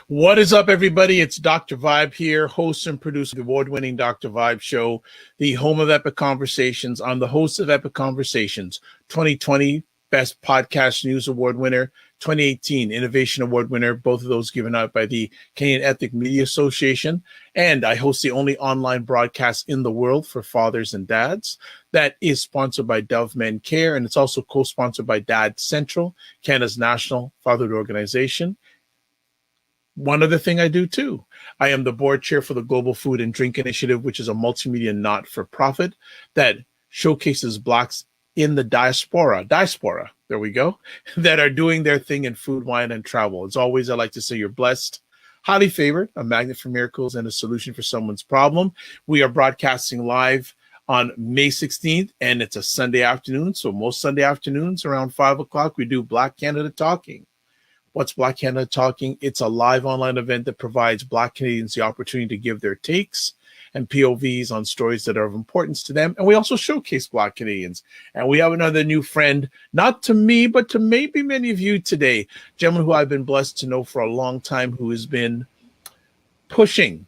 What is up, everybody? It's Dr. Vibe here, host and producer of the award-winning Dr. Vibe Show, the home of Epic Conversations. I'm the host of Epic Conversations, 2020 Best Podcast News Award winner, 2018 Innovation Award winner, both of those given out by the Canadian Ethnic Media Association. And I host the only online broadcast in the world for fathers and dads that is sponsored by Dove Men Care, and it's also co-sponsored by Dad Central, Canada's national fatherhood organization. One other thing I do too, I am the board chair for the Global Food and Drink Initiative, which is a multimedia not-for-profit that showcases Blacks in the diaspora, there we go, that are doing their thing in food, wine, and travel. As always, I like to say you're blessed, highly favored, a magnet for miracles, and a solution for someone's problem. We are broadcasting live on May 16th, and it's a Sunday afternoon. So most Sunday afternoons around 5 o'clock, we do Black Canada Talking. What's Black Canada Talking? It's a live online event that provides Black Canadians the opportunity to give their takes and POVs on stories that are of importance to them. And we also showcase Black Canadians. And we have another new friend, not to me, but to maybe many of you today, a gentleman who I've been blessed to know for a long time, who has been pushing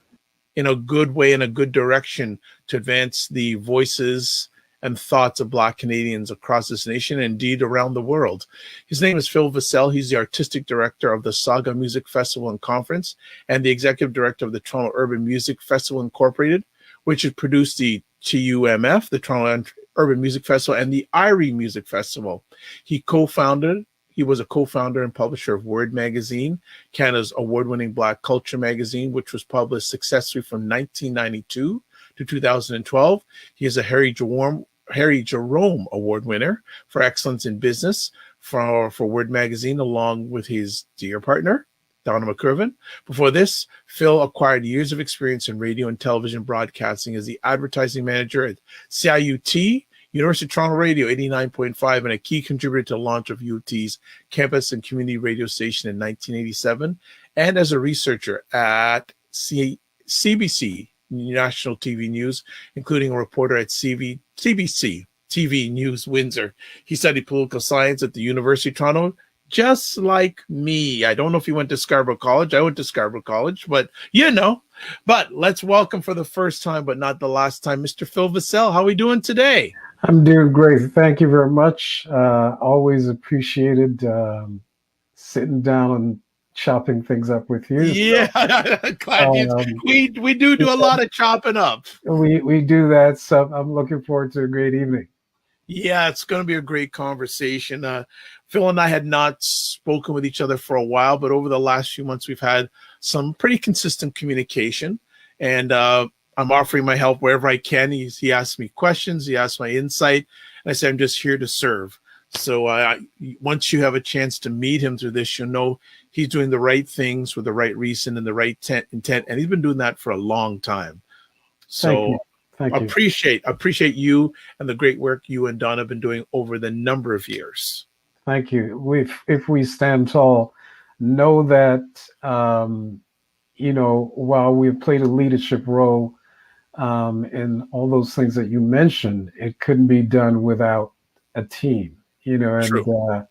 in a good way, in a good direction, to advance the voices and thoughts of Black Canadians across this nation, and indeed around the world. His name is Phil Vassell. He's the artistic director of the Sauga Music Festival and Conference and the executive director of the Toronto Urban Music Festival Incorporated, which has produced the TUMF, the Toronto Urban Music Festival, and the IRIE Music Festival. He was a co-founder and publisher of Word Magazine, Canada's award-winning Black culture magazine, which was published successfully from 1992 to 2012. He is a Harry Jerome Award winner for excellence in business for Word Magazine, along with his dear partner, Donna McCurvin. Before this, Phil acquired years of experience in radio and television broadcasting as the advertising manager at CIUT, University of Toronto Radio 89.5, and a key contributor to the launch of UT's campus and community radio station in 1987, and as a researcher at CBC National TV News, including a reporter at CBC TV News Windsor. He studied political science at the University of Toronto, just like me. I don't know if he went to Scarborough College. I went to Scarborough College, but you know. But let's welcome for the first time, but not the last time, Mr. Phil Vassell. How are we doing today? I'm doing great. Thank you very much. Always appreciated sitting down and chopping things up with you. Yeah, so, glad we do a lot of chopping up. We do that, so I'm looking forward to a great evening. Yeah, it's going to be a great conversation. Phil and I had not spoken with each other for a while, but over the last few months, we've had some pretty consistent communication, and I'm offering my help wherever I can. He asks me questions, he asks my insight, and I say I'm just here to serve. So once you have a chance to meet him through this, you'll know he's doing the right things with the right reason and the right intent, and he's been doing that for a long time. So Thank you. Appreciate you and the great work you and Donna have been doing over the number of years. Thank you. If we stand tall, know that while we've played a leadership role and all those things that you mentioned, it couldn't be done without a team, and True.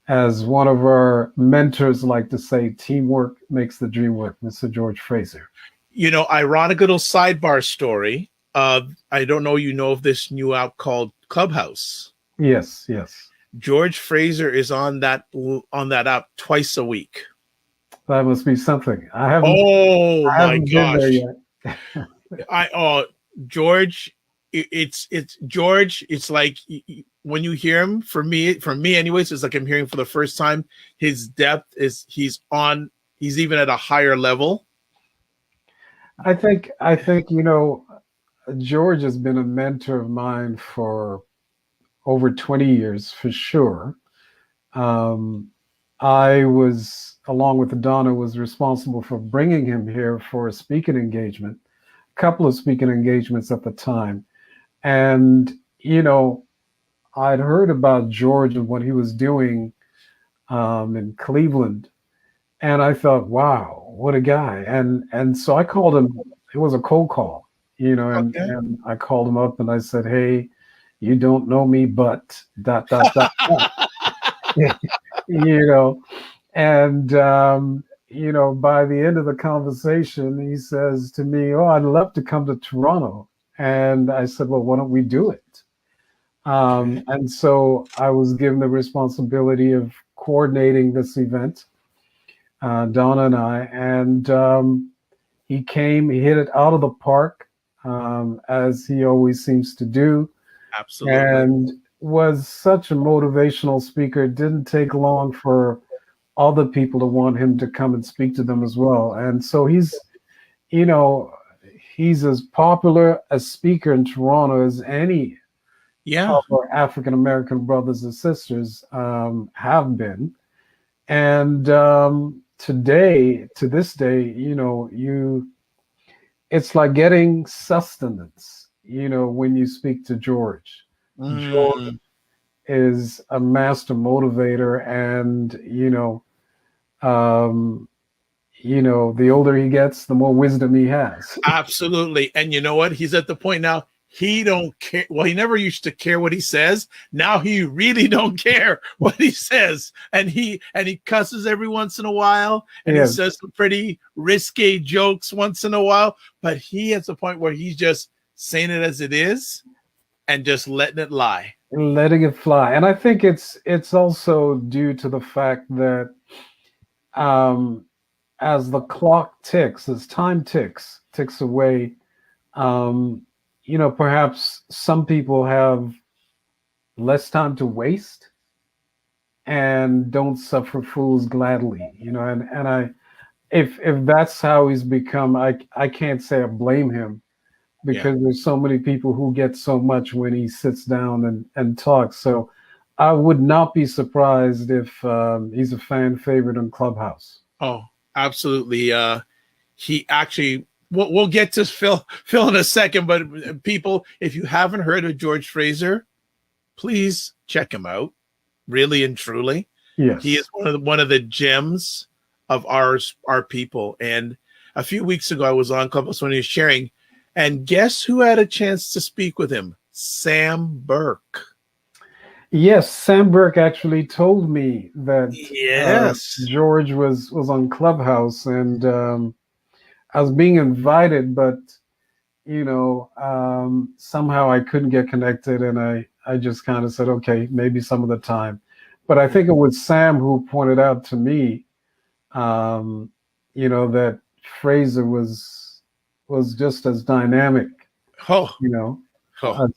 as one of our mentors like to say, teamwork makes the dream work, Mr. George Fraser. Ironic little sidebar story. I don't know of this new app called Clubhouse. Yes, yes. George Fraser is on that app twice a week. That must be something. I haven't been there yet. George, it's George. It's like when you hear him, for me anyways, it's like I'm hearing for the first time. His depth is he's even at a higher level. I think George has been a mentor of mine for over 20 years for sure. I was, along with Donna, was responsible for bringing him here for a speaking engagement, a couple of speaking engagements at the time. And, I'd heard about George and what he was doing in Cleveland. And I thought, wow, what a guy. And so I called him. It was a cold call, and I called him up and I said, hey, you don't know me, but ... And, by the end of the conversation, he says to me, oh, I'd love to come to Toronto. And I said, well, why don't we do it? And so I was given the responsibility of coordinating this event, Donna and I, and he came, he hit it out of the park, as he always seems to do. Absolutely. And was such a motivational speaker. It didn't take long for other people to want him to come and speak to them as well. And so he's as popular a speaker in Toronto as any of our African-American brothers and sisters have been. And to this day, it's like getting sustenance, when you speak to George. George is a master motivator, and the older he gets, the more wisdom he has. Absolutely. And you know what? He's at the point now, he don't care. Well, he never used to care what he says. Now he really don't care what he says. And he cusses every once in a while, and he says some pretty risque jokes once in a while, but he has a point where he's just saying it as it is and just letting it lie. Letting it fly. And I think it's also due to the fact that as the clock ticks, as time ticks away, perhaps some people have less time to waste and don't suffer fools gladly, and if that's how he's become, I can't say I blame him, because there's so many people who get so much when he sits down and talks. So I would not be surprised if he's a fan favorite in Clubhouse. Oh, absolutely. He actually, we'll get to Phil in a second, but people, if you haven't heard of George Fraser, please check him out. Really and truly. Yes. He is one of the gems of our people. And a few weeks ago, I was on Clubhouse when he was sharing, and guess who had a chance to speak with him? Sam Burke. Yes, Sam Burke actually told me that George was on Clubhouse, and I was being invited, but somehow I couldn't get connected, and I just kind of said, okay, maybe some of the time. But I think it was Sam who pointed out to me, that Fraser was just as dynamic, a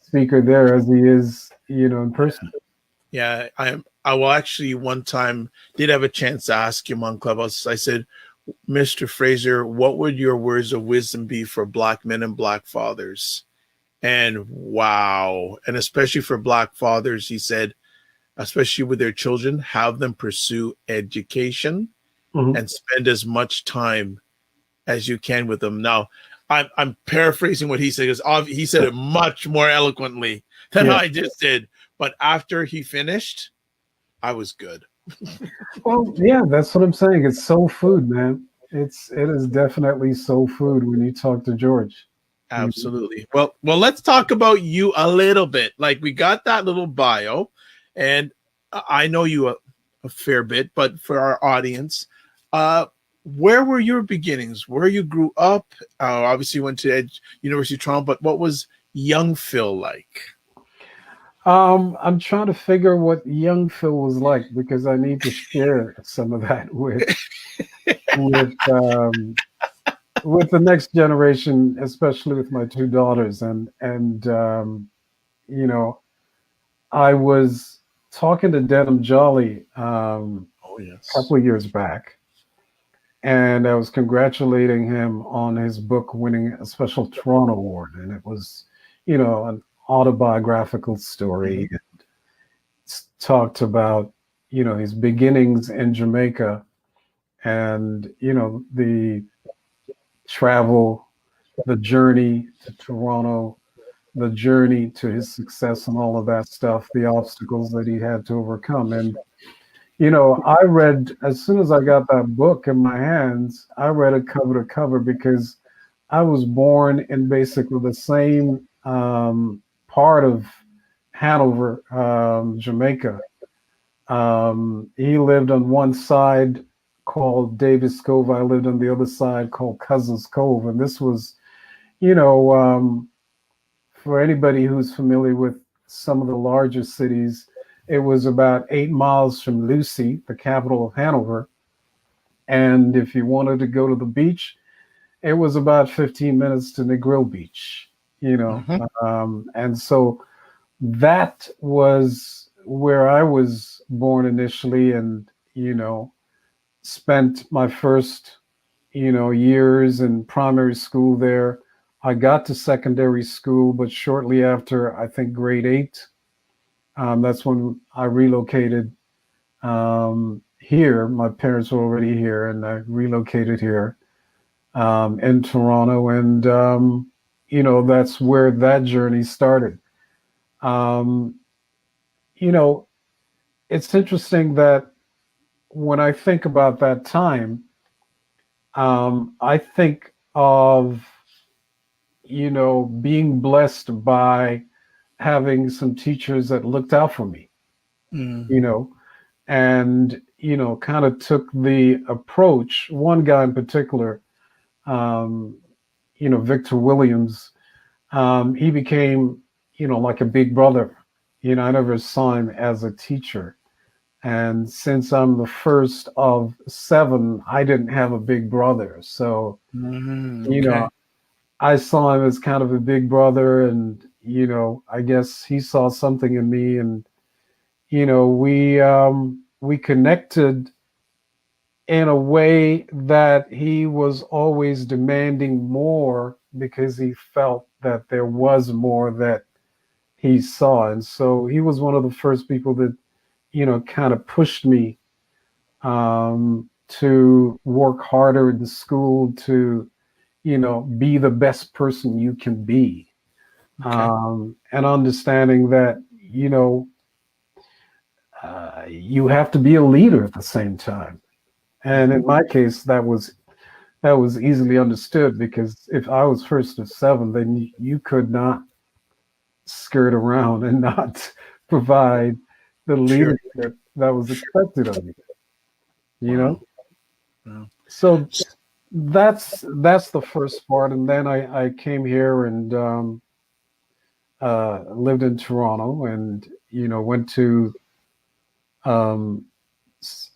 speaker there as he is, in person. Yeah, I will actually one time did have a chance to ask him on Clubhouse. I said, Mr. Fraser, what would your words of wisdom be for Black men and Black fathers? And wow. And especially for Black fathers, he said, especially with their children, have them pursue education and spend as much time as you can with them. Now, I'm paraphrasing what he said, because he said it much more eloquently than I just did. But after he finished, I was good. Well, yeah, that's what I'm saying. It's soul food, man. It is definitely soul food when you talk to George. Absolutely. Well, let's talk about you a little bit. Like, we got that little bio, and I know you a fair bit, but for our audience, where were your beginnings? Where you grew up? Obviously, you went to University of Toronto, but what was young Phil like? I'm trying to figure what young Phil was like, because I need to share some of that with with the next generation, especially with my two daughters. And you know, I was talking to Denham Jolly Oh, yes. a couple of years back, and I was congratulating him on his book winning a special Toronto Award, and it was, an autobiographical story. Mhm. Talked about, his beginnings in Jamaica, and the travel, the journey to Toronto, the journey to his success, and all of that stuff, the obstacles that he had to overcome. And I read, as soon as I got that book in my hands, I read it cover to cover, because I was born in basically the same part of Hanover, Jamaica. He lived on one side called Davis Cove. I lived on the other side called Cousins Cove. And this was, for anybody who's familiar with some of the larger cities, it was about 8 miles from Lucy, the capital of Hanover. And if you wanted to go to the beach, it was about 15 minutes to Negril Beach, and so that was where I was born initially, and, spent my first, years in primary school there. I got to secondary school, but shortly after, I think grade 8, that's when I relocated here. My parents were already here, and I relocated here in Toronto, and that's where that journey started. It's interesting that when I think about that time, I think of being blessed by having some teachers that looked out for me, and kind of took the approach. One guy in particular, Victor Williams, he became, like a big brother. I never saw him as a teacher. And since I'm the first of 7, I didn't have a big brother. So, Okay. I saw him as kind of a big brother, and, I guess he saw something in me, and, we connected in a way that he was always demanding more, because he felt that there was more that he saw. And so he was one of the first people that, kind of pushed me to work harder in school, to, be the best person you can be. Okay. And understanding that, you have to be a leader at the same time. And in my case, that was easily understood, because if I was first of 7, then you could not skirt around and not provide the Sure. leadership that was expected of you. Wow. Wow. So that's the first part, and then I came here and lived in Toronto, and went to I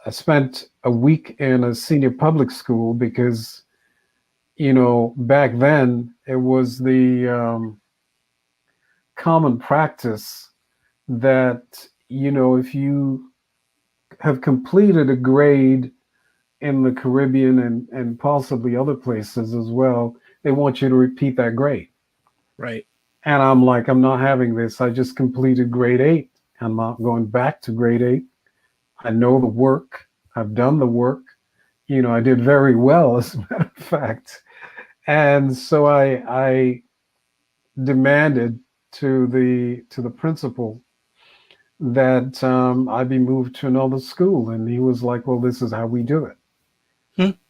spent a week in a senior public school, because back then it was the common practice that if you have completed a grade in the Caribbean, and possibly other places as well, they want you to repeat that grade. Right. And I'm like, I'm not having this. I just completed grade 8. I'm not going back to grade 8. I know the work. I've done the work. I did very well, as a matter of fact. And so I demanded to the principal that I be moved to another school. And he was like, well, this is how we do it.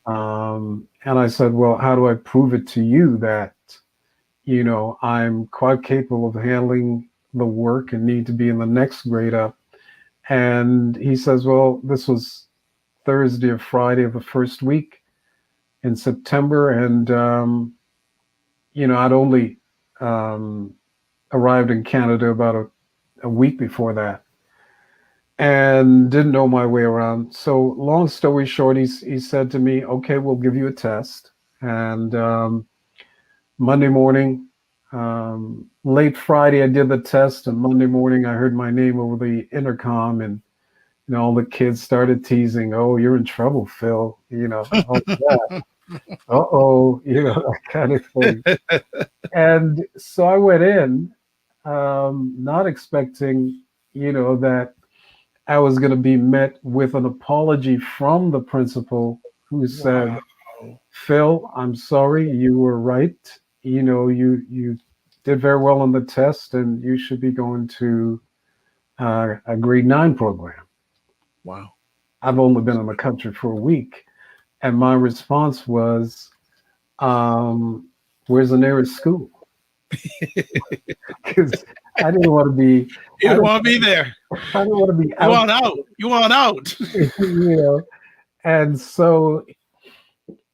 And I said, well, how do I prove it to you that, I'm quite capable of handling the work and need to be in the next grade up. And he says, well, this was Thursday or Friday of the first week in September. And, I'd only arrived in Canada about a week before that and didn't know my way around. So long story short, he said to me, okay, we'll give you a test. And Monday morning, late Friday, I did the test, and Monday morning, I heard my name over the intercom, and all the kids started teasing, "Oh, you're in trouble, Phil." Oh, yeah. Uh-oh, that kind of thing. And so I went in, not expecting, that I was going to be met with an apology from the principal, who said, Wow. "Phil, I'm sorry, you were right. You did very well on the test, and you should be going to a grade 9 program." Wow. I've only been in the country for a week, and my response was, "Where's the nearest school?" Because I didn't want to be. You don't want to be there. I don't want to be You want out. You want out. And so,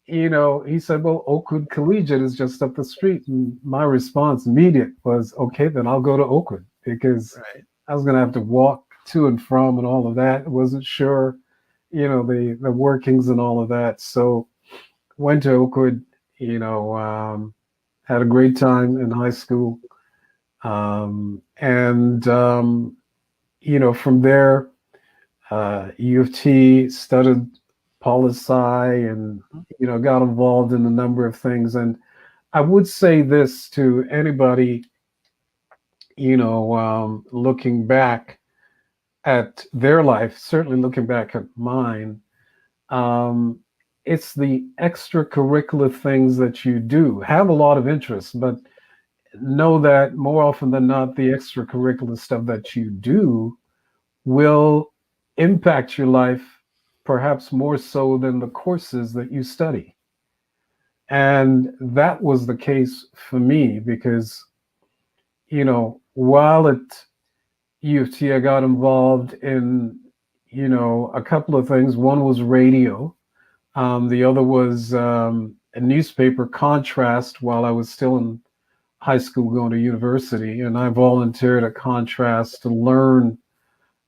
he said, well, Oakwood Collegiate is just up the street. And my response immediate was, okay, then I'll go to Oakwood, because I was going to have to walk to and from and all of that. I wasn't sure, the workings and all of that. So went to Oakwood, had a great time in high school. From there, U of T, studied poli-sci, and got involved in a number of things. And I would say this to anybody, looking back at their life, certainly looking back at mine, it's the extracurricular things that you do. Have a lot of interest, but know that more often than not, the extracurricular stuff that you do will impact your life, perhaps more so than the courses that you study. And that was the case for me, because, while at U of T, I got involved in, a couple of things. One was radio. The other was a newspaper, Contrast, while I was still in high school going to university. And I volunteered at Contrast to learn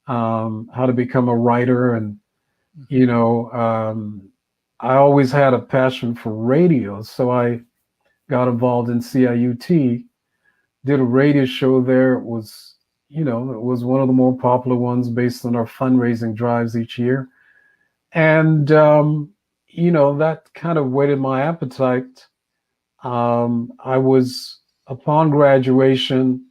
how to become a writer. And, I always had a passion for radio. So I got involved in CIUT, did a radio show there. It was, it was one of the more popular ones based on our fundraising drives each year. And, that kind of whetted my appetite. I was, upon graduation,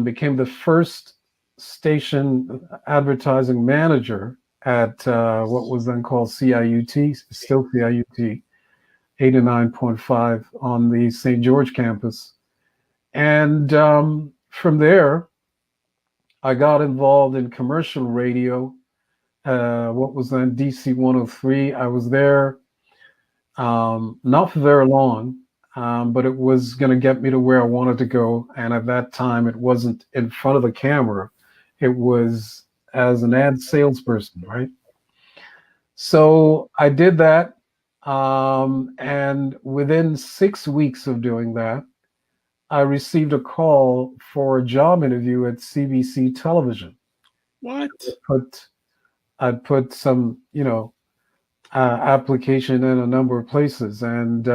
became the first station advertising manager at what was then called CIUT, still CIUT, 89.5 on the St. George campus. And from there, I got involved in commercial radio, what was then DC 103. I was there not for very long, but it was going to get me to where I wanted to go. And at that time, it wasn't in front of the camera. It was as an ad salesperson, right? So I did that. And within 6 weeks of doing that, I received a call for a job interview at CBC Television. What? I put some, application in a number of places. And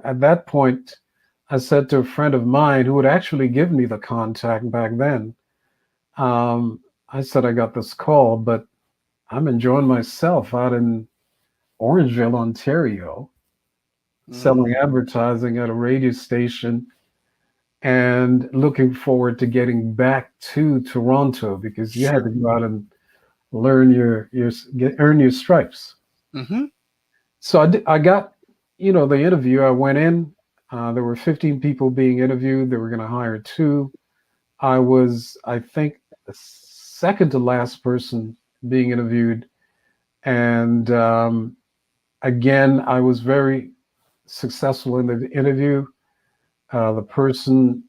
at that point, I said to a friend of mine who would actually give me the contact back then, I said, I got this call, but I'm enjoying myself out in Orangeville, Ontario, selling advertising at a radio station, and looking forward to getting back to Toronto, because you had to go out and learn earn your stripes. Mm-hmm. So I got, the interview. I went in. There were 15 people being interviewed. They were going to hire 2. I was, I think, the second to last person being interviewed. And again, I was very successful in the interview. The person,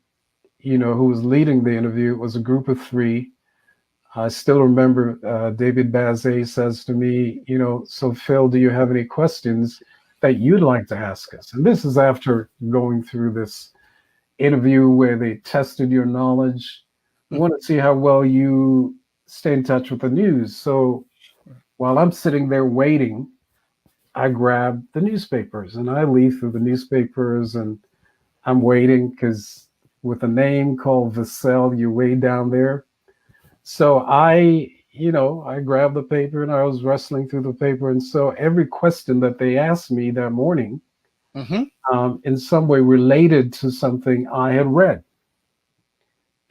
who was leading the interview, it was a group of three. I still remember David Bazet says to me, so Phil, do you have any questions that you'd like to ask us? And this is after going through this interview where they tested your knowledge. We want to see how well you stay in touch with the news. So while I'm sitting there waiting, I grab the newspapers and I leaf through the newspapers, and I'm waiting because with a name called Vassell, you're way down there. So I grabbed the paper and I was wrestling through the paper. And so every question that they asked me that morning, in some way related to something I had read.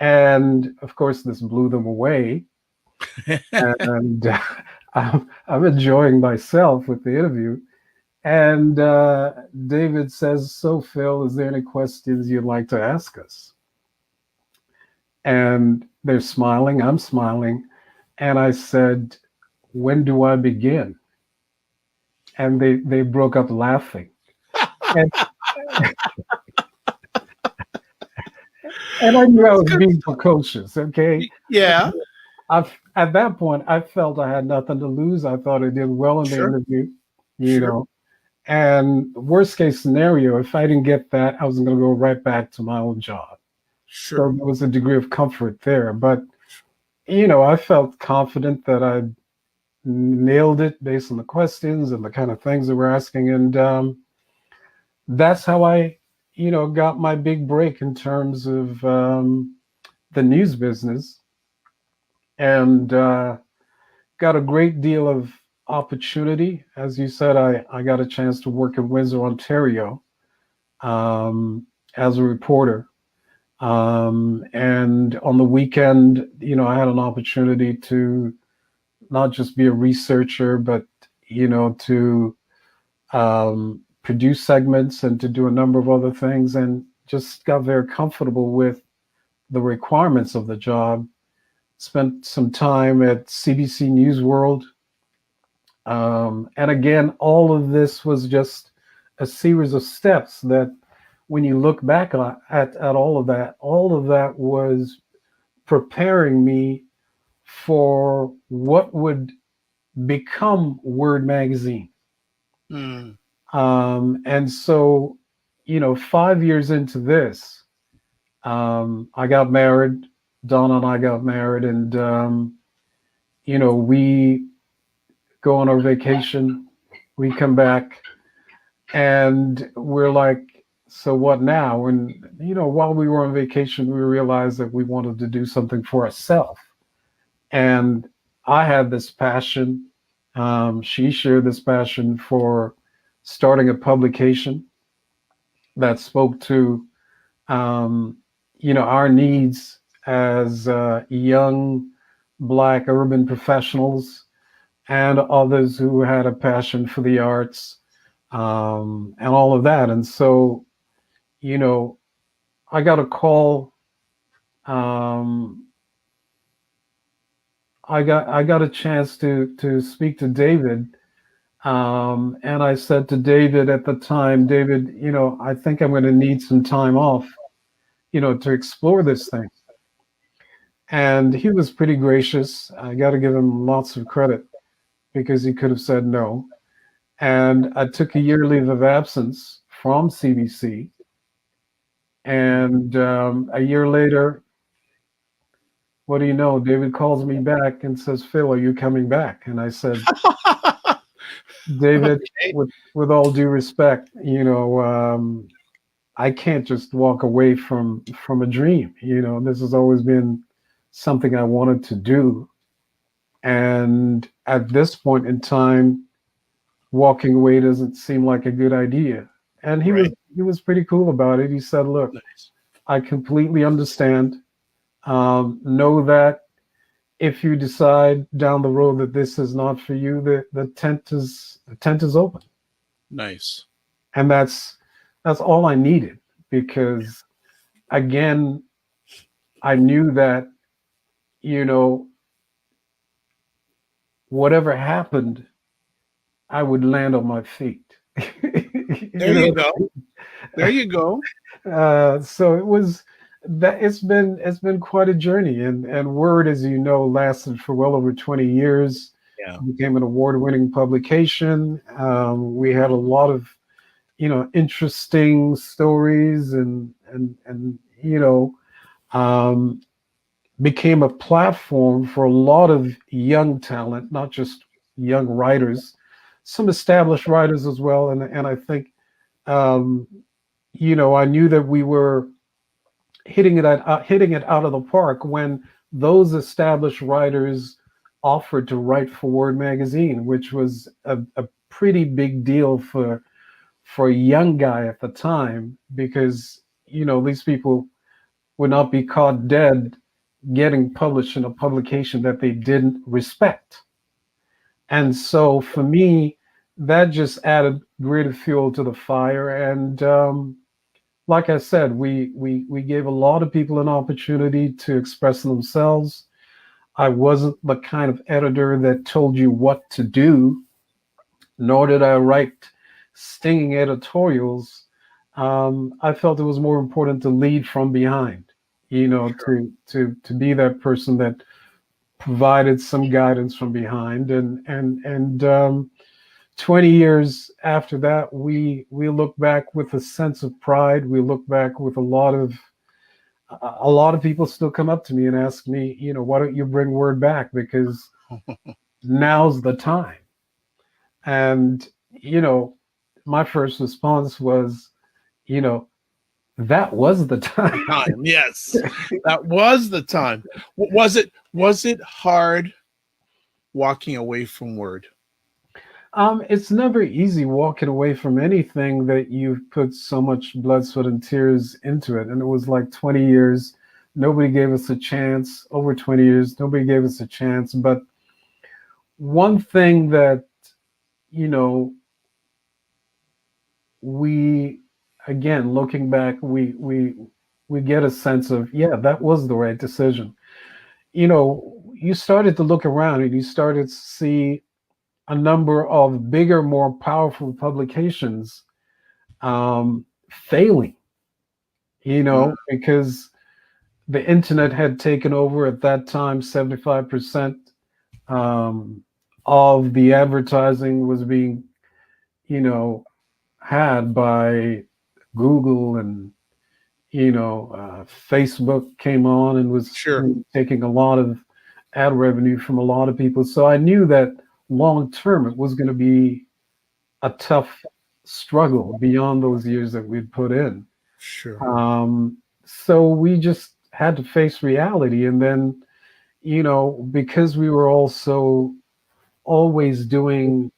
And of course, this blew them away. And I'm enjoying myself with the interview. And David says, so Phil, is there any questions you'd like to ask us? And they're smiling, I'm smiling. And I said, when do I begin? And they broke up laughing. And, and I knew I was being precocious, okay? Yeah. At that point, I felt I had nothing to lose. I thought I did well in the interview, you know. And worst case scenario, if I didn't get that, I was going to go right back to my old job. So there was a degree of comfort there. But, I felt confident that I nailed it based on the questions and the kind of things that we're asking. And that's how I, got my big break in terms of the news business, and got a great deal of opportunity. As you said, I got a chance to work in Windsor, Ontario, as a reporter. And on the weekend, I had an opportunity to not just be a researcher, but, to produce segments and to do a number of other things, and just got very comfortable with the requirements of the job. Spent some time at CBC News World. And again, all of this was just a series of steps that when you look back at all of that was preparing me for what would become Word Magazine. And so, 5 years into this, I got married. Donna and I got married, and, we go on our vacation, we come back, and we're like, so what now? And, while we were on vacation, we realized that we wanted to do something for ourselves. And I had this passion. She shared this passion for starting a publication that spoke to, our needs as young Black urban professionals and others who had a passion for the arts, and all of that. And so, I got a call. I got a chance to speak to David. And I said to David at the time, David, I think I'm going to need some time off, to explore this thing. And he was pretty gracious. I got to give him lots of credit, because he could have said no. And I took a year leave of absence from CBC. And a year later, what do you know? David calls me back and says, Phil, are you coming back? And I said, David, with all due respect, I can't just walk away from a dream. This has always been something I wanted to do. And at this point in time, walking away doesn't seem like a good idea. And he was pretty cool about it. He said, look, I completely understand. Know that if you decide down the road that this is not for you, the tent is open. Nice. And that's all I needed, because again, I knew that, whatever happened, I would land on my feet. There you go. There you go. So it was that it's been quite a journey, and Word, as you know, lasted for well over 20 years. Yeah. Became an award-winning publication. We had a lot of interesting stories, and um, became a platform for a lot of young talent, not just young writers, some established writers as well. And I think um, I knew that we were hitting it out of the park when those established writers offered to write for Word magazine, which was a pretty big deal for a young guy at the time, because these people would not be caught dead getting published in a publication that they didn't respect. And so for me, that just added greater fuel to the fire. And like I said, we gave a lot of people an opportunity to express themselves. I wasn't the kind of editor that told you what to do, nor did I write stinging editorials. I felt it was more important to lead from behind, Sure. to be that person that provided some guidance from behind. And 20 years after that, we look back with a sense of pride. We look back with a lot of people still come up to me and ask me, why don't you bring Word back? Because now's the time. And my first response was, that was the time. Time. Yes, that was the time. Was it hard walking away from Word? It's never easy walking away from anything that you've put so much blood, sweat, and tears into it. And it was like 20 years. Nobody gave us a chance. Over 20 years, nobody gave us a chance. But one thing that, we, again, looking back, we get a sense of, yeah, that was the right decision. You started to look around and you started to see a number of bigger, more powerful publications failing, because the internet had taken over at that time. 75% of the advertising was being, had by Google, and Facebook came on and was Sure. taking a lot of ad revenue from a lot of people. So I knew that long term it was going to be a tough struggle beyond those years that we'd put in. Sure. So we just had to face reality. And then, because we were also always doing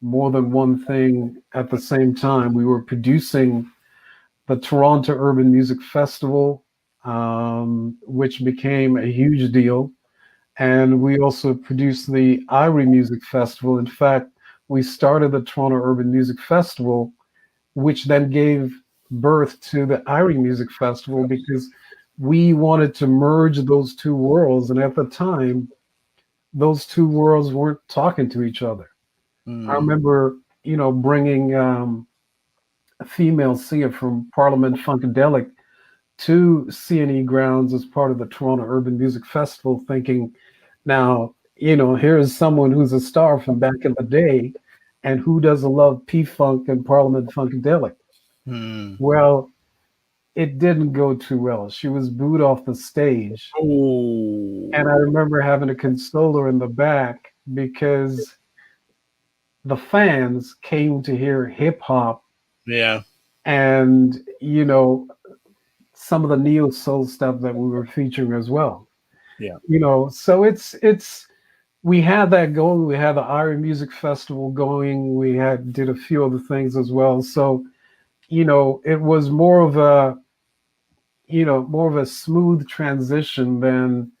more than one thing at the same time, we were producing the Toronto Urban Music Festival, which became a huge deal. And we also produced the IRIE Music Festival. In fact, we started the Toronto Urban Music Festival, which then gave birth to the IRIE Music Festival, because we wanted to merge those two worlds. And at the time, those two worlds weren't talking to each other. I remember, bringing a female singer from Parliament Funkadelic to CNE grounds as part of the Toronto Urban Music Festival, thinking, now, here is someone who's a star from back in the day, and who doesn't love P-Funk and Parliament Funkadelic? Well, it didn't go too well. She was booed off the stage. Oh. And I remember having to console her in the back, because the fans came to hear hip hop. Yeah. And, some of the neo soul stuff that we were featuring as well. Yeah. So we had that going. We had the IRIE Music Festival going. We did a few other things as well. So, it was more of a smooth transition than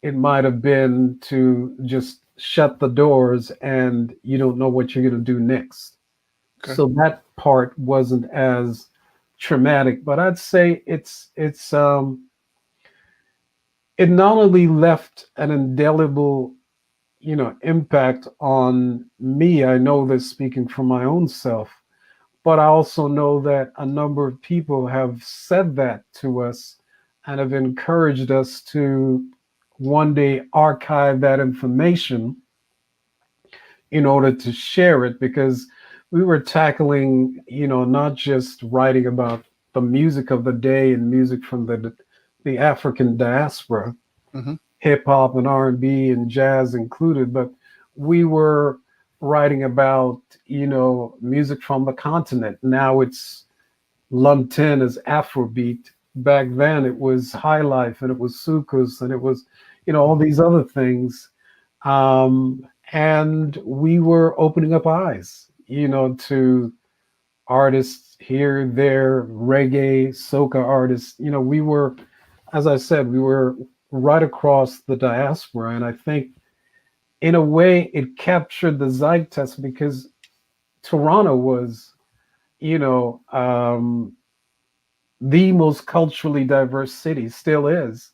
it might have been to just shut the doors and you don't know what you're going to do next. Okay. So that part wasn't as traumatic, but I'd say it not only left an indelible, impact on me. I know this speaking from my own self, But I also know that a number of people have said that to us and have encouraged us to one day archive that information in order to share it, because we were tackling, not just writing about the music of the day and music from the African diaspora, Mm-hmm. hip hop and R&B and jazz included, but we were writing about, music from the continent. Now it's lumped in as Afrobeat. Back then it was high life and it was soukous and it was, all these other things. And we were opening up eyes, to artists here, there, reggae, soca artists. We were, as I said, we were right across the diaspora. And I think in a way it captured the zeitgeist, because Toronto was, the most culturally diverse city, still is.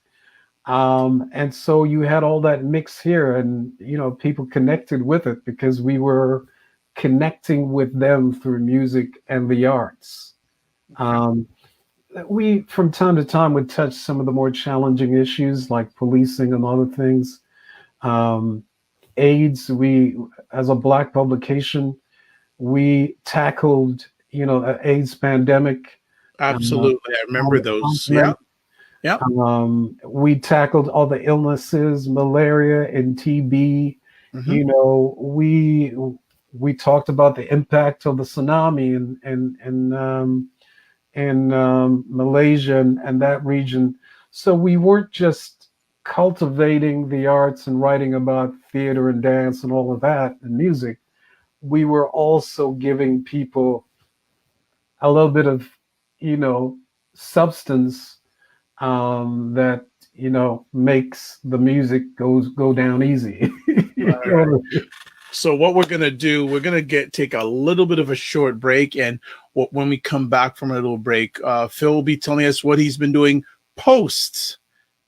And so you had all that mix here, and people connected with it because we were connecting with them through music and the arts. We from time to time would touch some of the more challenging issues like policing and other things. AIDS, we, as a Black publication, we tackled the AIDS pandemic. Absolutely, I remember those. Yeah. Yeah. We tackled all the illnesses, malaria and TB. Mm-hmm. We talked about the impact of the tsunami in Malaysia and that region. So we weren't just cultivating the arts and writing about theater and dance and all of that and music. We were also giving people a little bit of, substance that makes the music go down easy. Right. So what we're gonna do, we're gonna take a little bit of a short break, and when we come back from a little break, Phil will be telling us what he's been doing post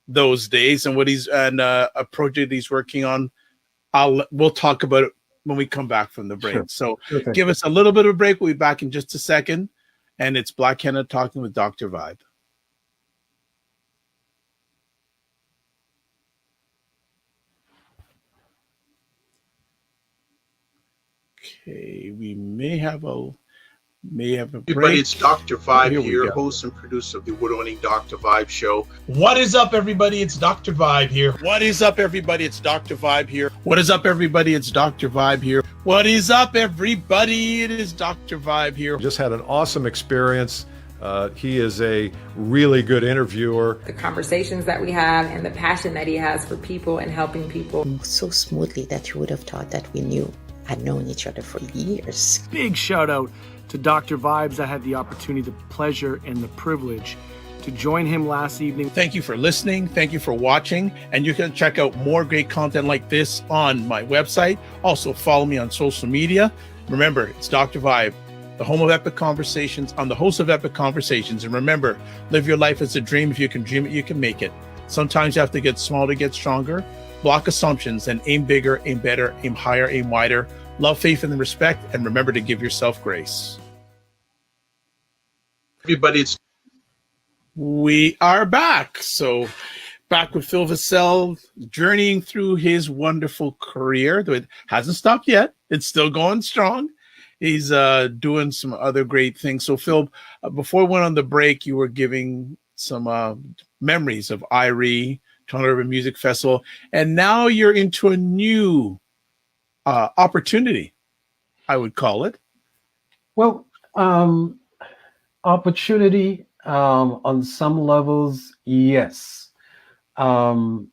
those days and what a project he's working on. We'll talk about it when we come back from the break. Sure. So give us a little bit of a break. We'll be back in just a second, and it's Black Henna talking with Dr. Vibe. Okay, we may have a break. Everybody, it's Dr. Vibe here, host and producer of the award-winning Dr. Vibe show. What is up, everybody? It's Dr. Vibe here. What is up, everybody? It's Dr. Vibe here. What is up, everybody? It's Dr. Vibe here. What is up, everybody? It is Dr. Vibe here. Just had an awesome experience. He is a really good interviewer. The conversations that we have and the passion that he has for people and helping people. So smoothly that you would have thought that we had known each other for years. Big shout out to Dr. Vibes. I had the opportunity, the pleasure, and the privilege to join him last evening. Thank you for listening. Thank you for watching. And you can check out more great content like this on my website. Also follow me on social media. Remember, it's Dr. Vibe, the home of epic conversations. I'm the host of Epic Conversations. And remember, live your life as a dream. If you can dream it, you can make it. Sometimes you have to get small to get stronger. Block assumptions and aim bigger, aim better, aim higher, aim wider. Love, faith, and respect. And remember to give yourself grace. Everybody, we are back. So back with Phil Vassell, journeying through his wonderful career. It hasn't stopped yet. It's still going strong. He's doing some other great things. So Phil, before we went on the break, you were giving some memories of IRIE, Toronto Music Festival, and now you're into a new opportunity, I would call it. Well, opportunity on some levels, yes. To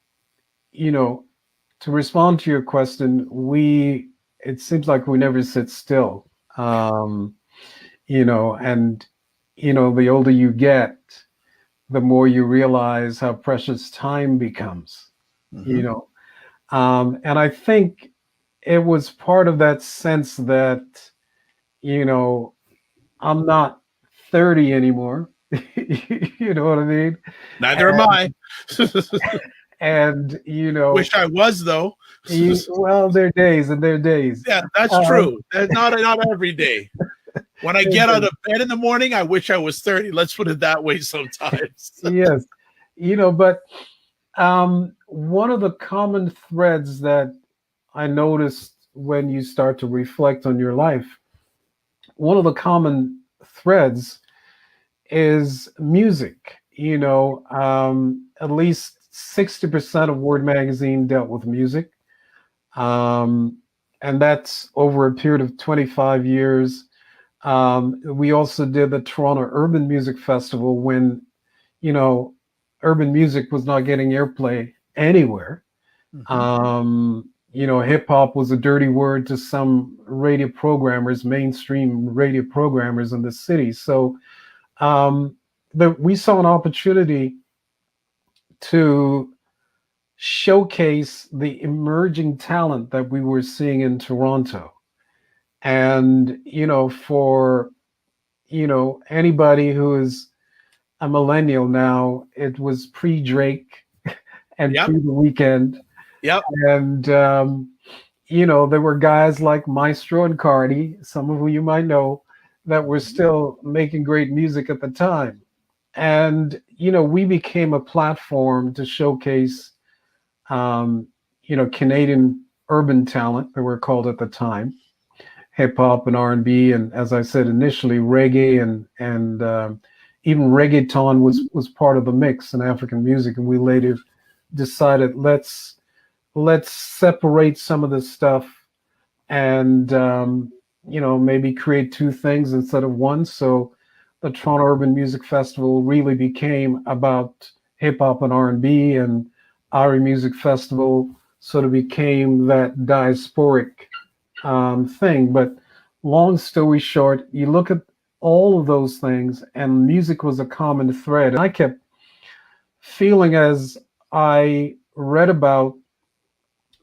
respond to your question, it seems like we never sit still. The older you get, the more you realize how precious time becomes. And I think it was part of that sense that, I'm not 30 anymore. You know what I mean? Neither am I. And, wish I was, though. Well, there are days and there are days. Yeah, that's true. That's not every day. When I get out of bed in the morning, I wish I was 30. Let's put it that way sometimes. Yes. But one of the common threads that I noticed when you start to reflect on your life, one of the common threads is music. At least 60% of Word Magazine dealt with music. And that's over a period of 25 years. We also did the Toronto Urban Music Festival when, urban music was not getting airplay anywhere. Hip hop was a dirty word to some radio programmers, mainstream radio programmers in the city. So we saw an opportunity to showcase the emerging talent that we were seeing in Toronto. And, for, anybody who is a millennial now, it was pre-Drake and pre The Weeknd. Yep. And, there were guys like Maestro and Cardi, some of who you might know, that were still making great music at the time. And, we became a platform to showcase, Canadian urban talent, they were called at the time, hip hop and R&B, and as I said initially, reggae and even reggaeton was part of the mix in African music. And we later decided let's separate some of this stuff and maybe create two things instead of one. So the Toronto Urban Music Festival really became about hip hop and R&B, and IRIE Music Festival sort of became that diasporic thing. But long story short, you look at all of those things, and music was a common thread. And I kept feeling, as I read about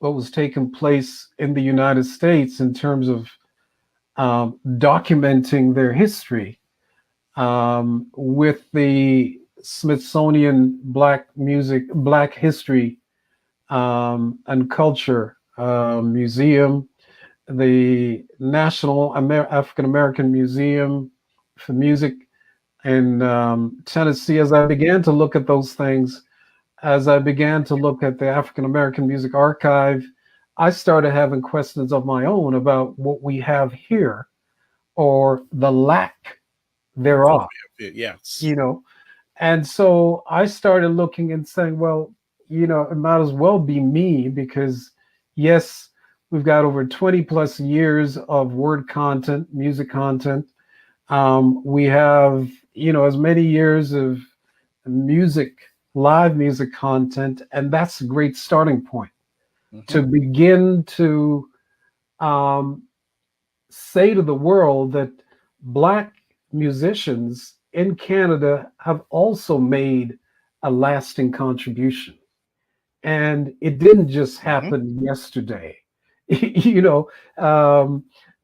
what was taking place in the United States in terms of documenting their history, with the Smithsonian Black History and Culture Museum, the National African American Museum for Music in Tennessee. As I began to look at those things, as I began to look at the African American Music Archive, I started having questions of my own about what we have here, or the lack thereof. Yes. And so I started looking and saying, well, it might as well be me, because yes, we've got over 20 plus years of word content, music content. We have, as many years of live music content, and that's a great starting point to begin to say to the world that Black musicians in Canada have also made a lasting contribution. And it didn't just happen yesterday.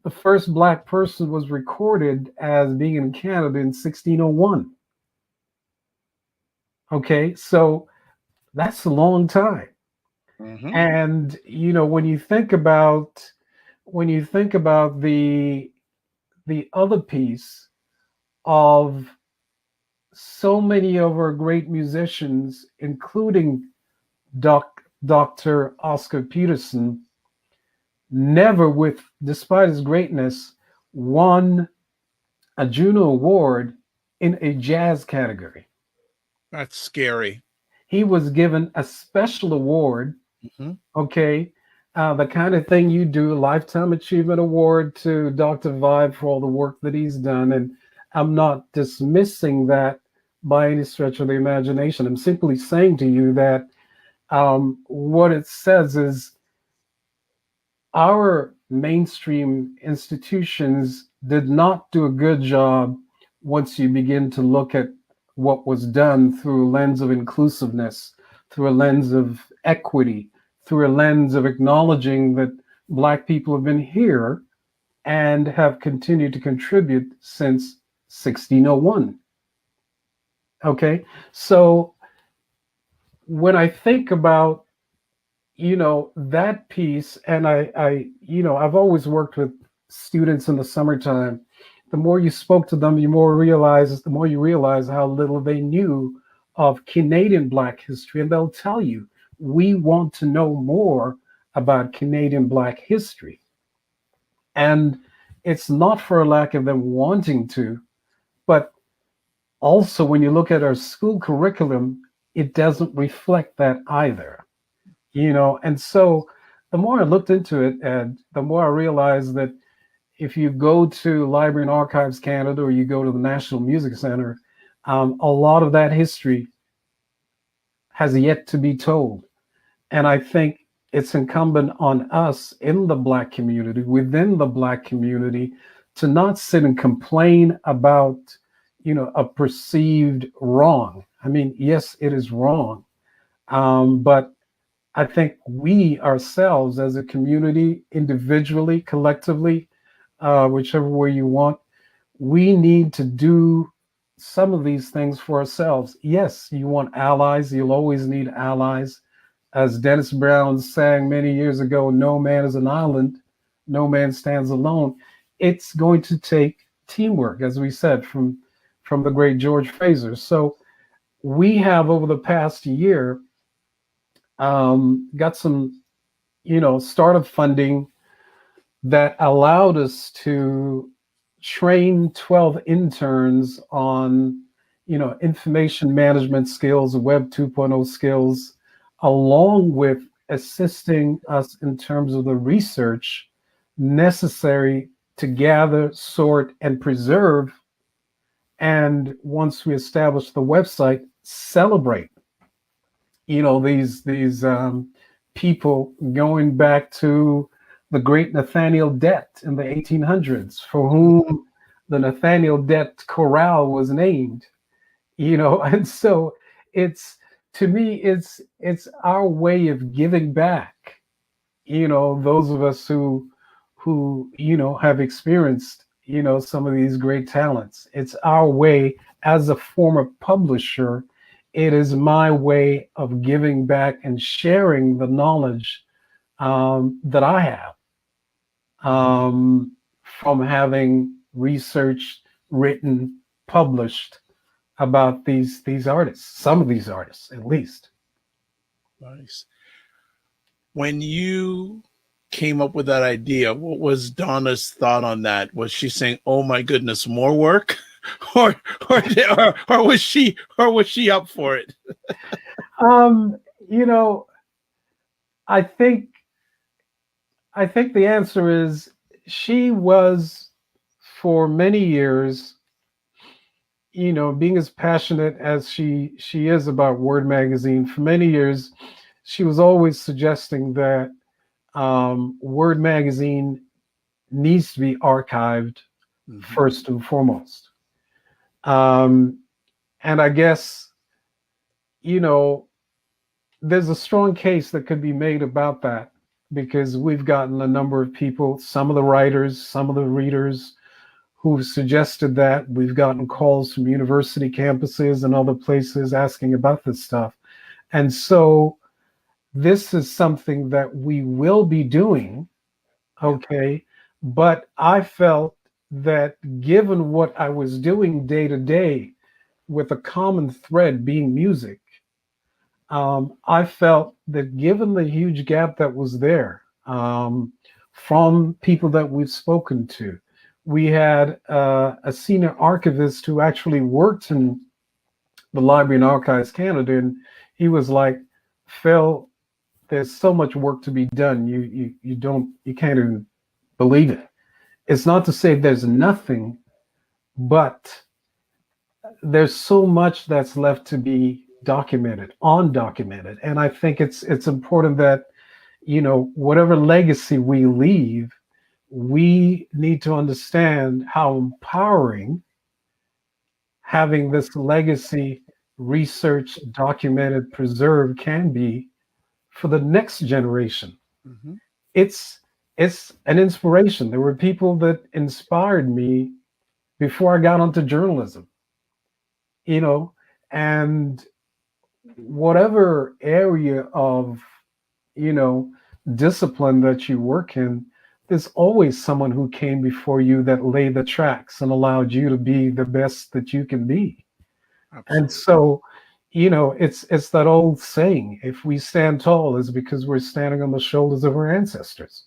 The first Black person was recorded as being in Canada in 1601. Okay, so that's a long time. And when you think about the other piece of so many of our great musicians, including Dr. Oscar Peterson, never, despite his greatness, won a Juno Award in a jazz category. That's scary. He was given a special award, okay, the kind of thing you do, a Lifetime Achievement Award to Dr. Vibe for all the work that he's done. And I'm not dismissing that by any stretch of the imagination. I'm simply saying to you that what it says is our mainstream institutions did not do a good job once you begin to look at what was done through a lens of inclusiveness, through a lens of equity, through a lens of acknowledging that Black people have been here and have continued to contribute since 1601. Okay, so when I think about, that piece, and I've always worked with students in the summertime. the more you spoke to them, the more you realize how little they knew of Canadian Black history. And they'll tell you, we want to know more about Canadian Black history. And it's not for a lack of them wanting to, but also when you look at our school curriculum, it doesn't reflect that either, And so the more I looked into it, and the more I realized that if you go to Library and Archives Canada or you go to the National Music Centre, a lot of that history has yet to be told. And I think it's incumbent on us in the Black community, within the Black community, to not sit and complain about, a perceived wrong. I mean, yes, it is wrong. But I think we ourselves as a community, individually, collectively, whichever way you want, we need to do some of these things for ourselves. Yes, you want allies. You'll always need allies. As Dennis Brown sang many years ago, no man is an island, no man stands alone. It's going to take teamwork, as we said, from the great George Fraser. So we have, over the past year, got some, startup funding that allowed us to train 12 interns on, information management skills, Web 2.0 skills, along with assisting us in terms of the research necessary to gather, sort, and preserve. And once we establish the website, celebrate, these people going back to the great Nathaniel Dett in the 1800s, for whom the Nathaniel Dett Chorale was named, and so to me, it's our way of giving back, those of us who have experienced, some of these great talents. It's our way as a former publisher. It is my way of giving back and sharing the knowledge that I have from having researched, written, published about these artists, some of these artists at least. Nice. When you came up with that idea, what was Donna's thought on that? Was she saying, "Oh my goodness, more work," or was she up for it? I think the answer is she was, for many years, being as passionate as she is about Word Magazine. For many years, she was always suggesting that Word Magazine needs to be archived first and foremost. And I guess, there's a strong case that could be made about that, because we've gotten a number of people, some of the writers, some of the readers, who've suggested that. We've gotten calls from university campuses and other places asking about this stuff. And so this is something that we will be doing, okay? But I felt that given what I was doing day to day, with a common thread being music, I felt that given the huge gap that was there from people that we've spoken to, we had a senior archivist who actually worked in the Library and Archives Canada, and he was like, "Phil, there's so much work to be done. You can't even believe it." It's not to say there's nothing, but there's so much that's left to be documented, undocumented. And I think it's important that, whatever legacy we leave, we need to understand how empowering having this legacy researched, documented, preserved can be for the next generation. Mm-hmm. It's an inspiration. There were people that inspired me before I got onto journalism, and whatever area of, discipline that you work in, there's always someone who came before you that laid the tracks and allowed you to be the best that you can be. Absolutely. And so, you know, it's that old saying, if we stand tall, is because we're standing on the shoulders of our ancestors.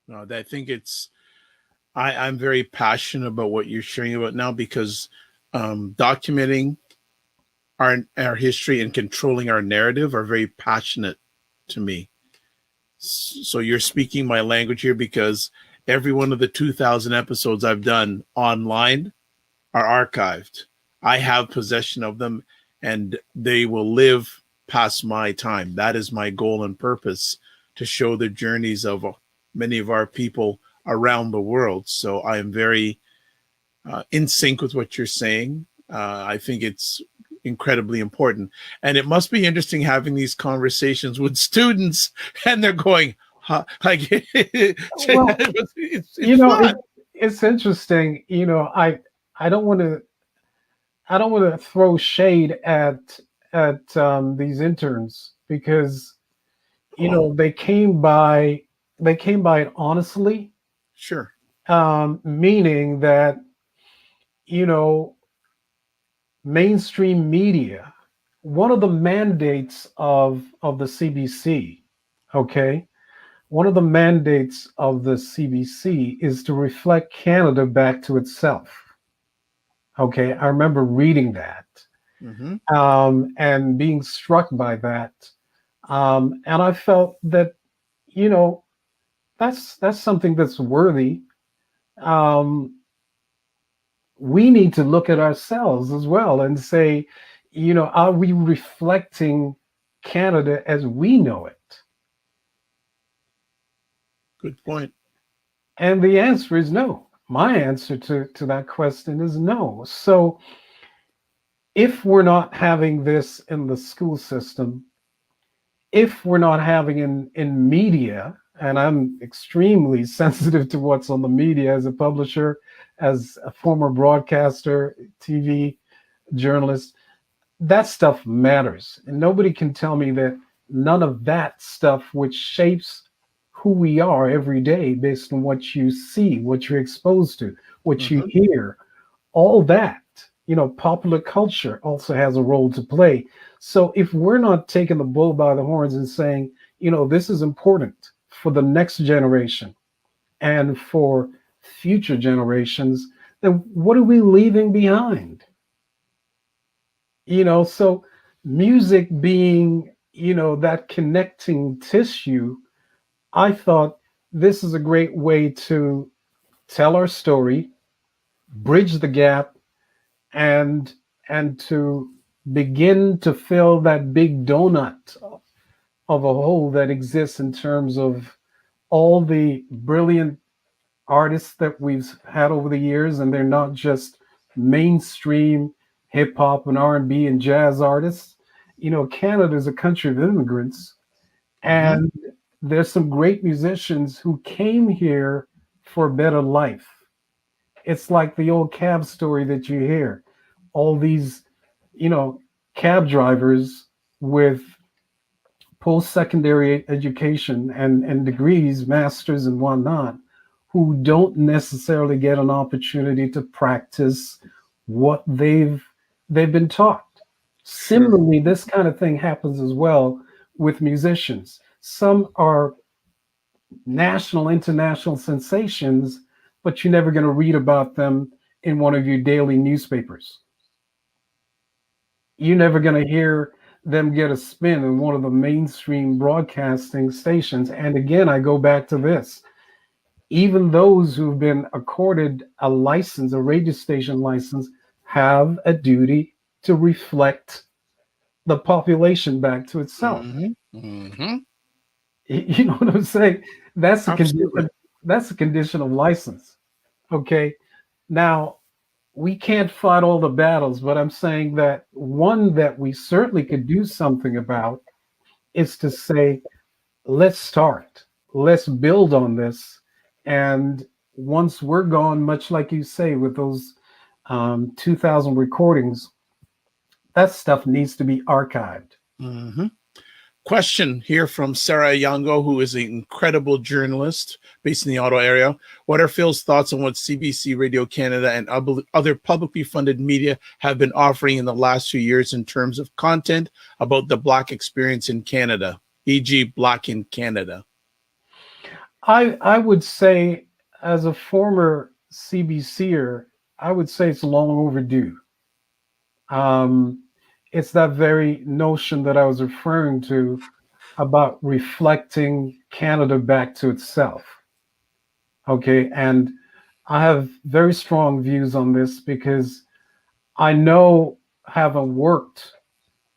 No, I think I'm very passionate about what you're sharing about now, because documenting our history and controlling our narrative are very passionate to me. So you're speaking my language here, because every one of the 2,000 episodes I've done online are archived. I have possession of them, and they will live past my time. That is my goal and purpose, to show the journeys of many of our people around the world. So I am very in sync with what you're saying. I think it's incredibly important, and it must be interesting having these conversations with students, and they're going, huh? Like, Well, it's interesting. You know, I don't want to throw shade at these interns, because you know they came by it honestly. Sure. Meaning that, you know, mainstream media, one of the mandates of the CBC, okay, one of the mandates of the CBC is to reflect Canada back to itself. Okay, I remember reading that, and being struck by that, and I felt that, you know, that's something that's worthy. We need to look at ourselves as well and say, you know, are we reflecting Canada as we know it? Good point. And the answer is no. My answer to that question is no. So if we're not having this in the school system, if we're not having in media, and I'm extremely sensitive to what's on the media as a publisher, as a former broadcaster, TV journalist, that stuff matters. And nobody can tell me that none of that stuff, which shapes who we are every day based on what you see, what you're exposed to, what you hear, all that, you know, popular culture also has a role to play. So if we're not taking the bull by the horns and saying, you know, this is important for the next generation and for future generations, then what are we leaving behind? You know, so music being, you know, that connecting tissue, I thought this is a great way to tell our story, bridge the gap, and to begin to fill that big donut of a hole that exists in terms of all the brilliant artists that we've had over the years, and they're not just mainstream hip hop and R&B and jazz artists. You know, Canada is a country of immigrants, and there's some great musicians who came here for a better life. It's like the old cab story that you hear. All these, you know, cab drivers with post-secondary education and degrees, masters and whatnot, who don't necessarily get an opportunity to practice what they've been taught. Similarly, this kind of thing happens as well with musicians. Some are national, international sensations, but you're never going to read about them in one of your daily newspapers. You're never going to hear them get a spin in one of the mainstream broadcasting stations. And again, I go back to this. Even those who've been accorded a license, a radio station license, have a duty to reflect the population back to itself. You know what I'm saying? That's a condition. That's a condition of license. Okay. Now, we can't fight all the battles, but I'm saying that one that we certainly could do something about is to say, let's start. Let's build on this. And once we're gone, much like you say, with those 2,000 recordings, that stuff needs to be archived. Question here from Sarah Yango, who is an incredible journalist based in the Ottawa area. What are Phil's thoughts on what CBC Radio Canada and other publicly funded media have been offering in the last few years in terms of content about the Black experience in Canada, e.g. Black in Canada? I would say, as a former CBCer, I would say it's long overdue. It's that very notion that I was referring to about reflecting Canada back to itself. Okay, and I have very strong views on this because I know, having worked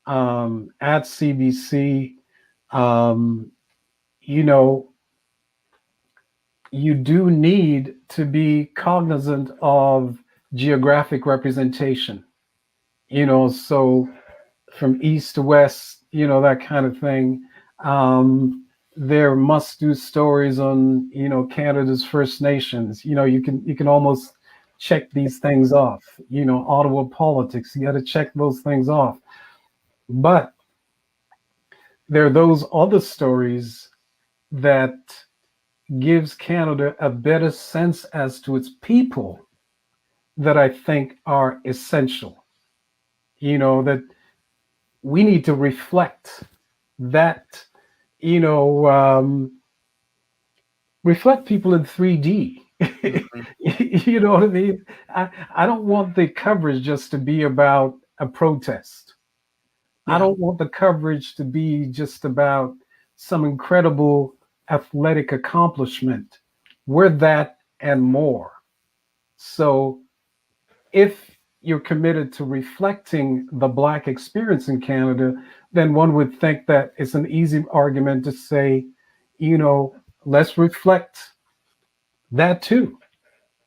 at CBC, you know, you do need to be cognizant of geographic representation, you know, so from east to west, you know, that kind of thing. There must do stories on, you know, Canada's First Nations. You know, you can almost check these things off. You know, Ottawa politics, you got to check those things off. But there are those other stories that gives Canada a better sense as to its people that I think are essential. You know, that we need to reflect that, you know, reflect people in 3D. Mm-hmm. You know what I mean? I don't want the coverage just to be about a protest. Yeah. I don't want the coverage to be just about some incredible athletic accomplishment. We're that and more. So if you're committed to reflecting the Black experience in Canada, then one would think that it's an easy argument to say, you know, let's reflect that too.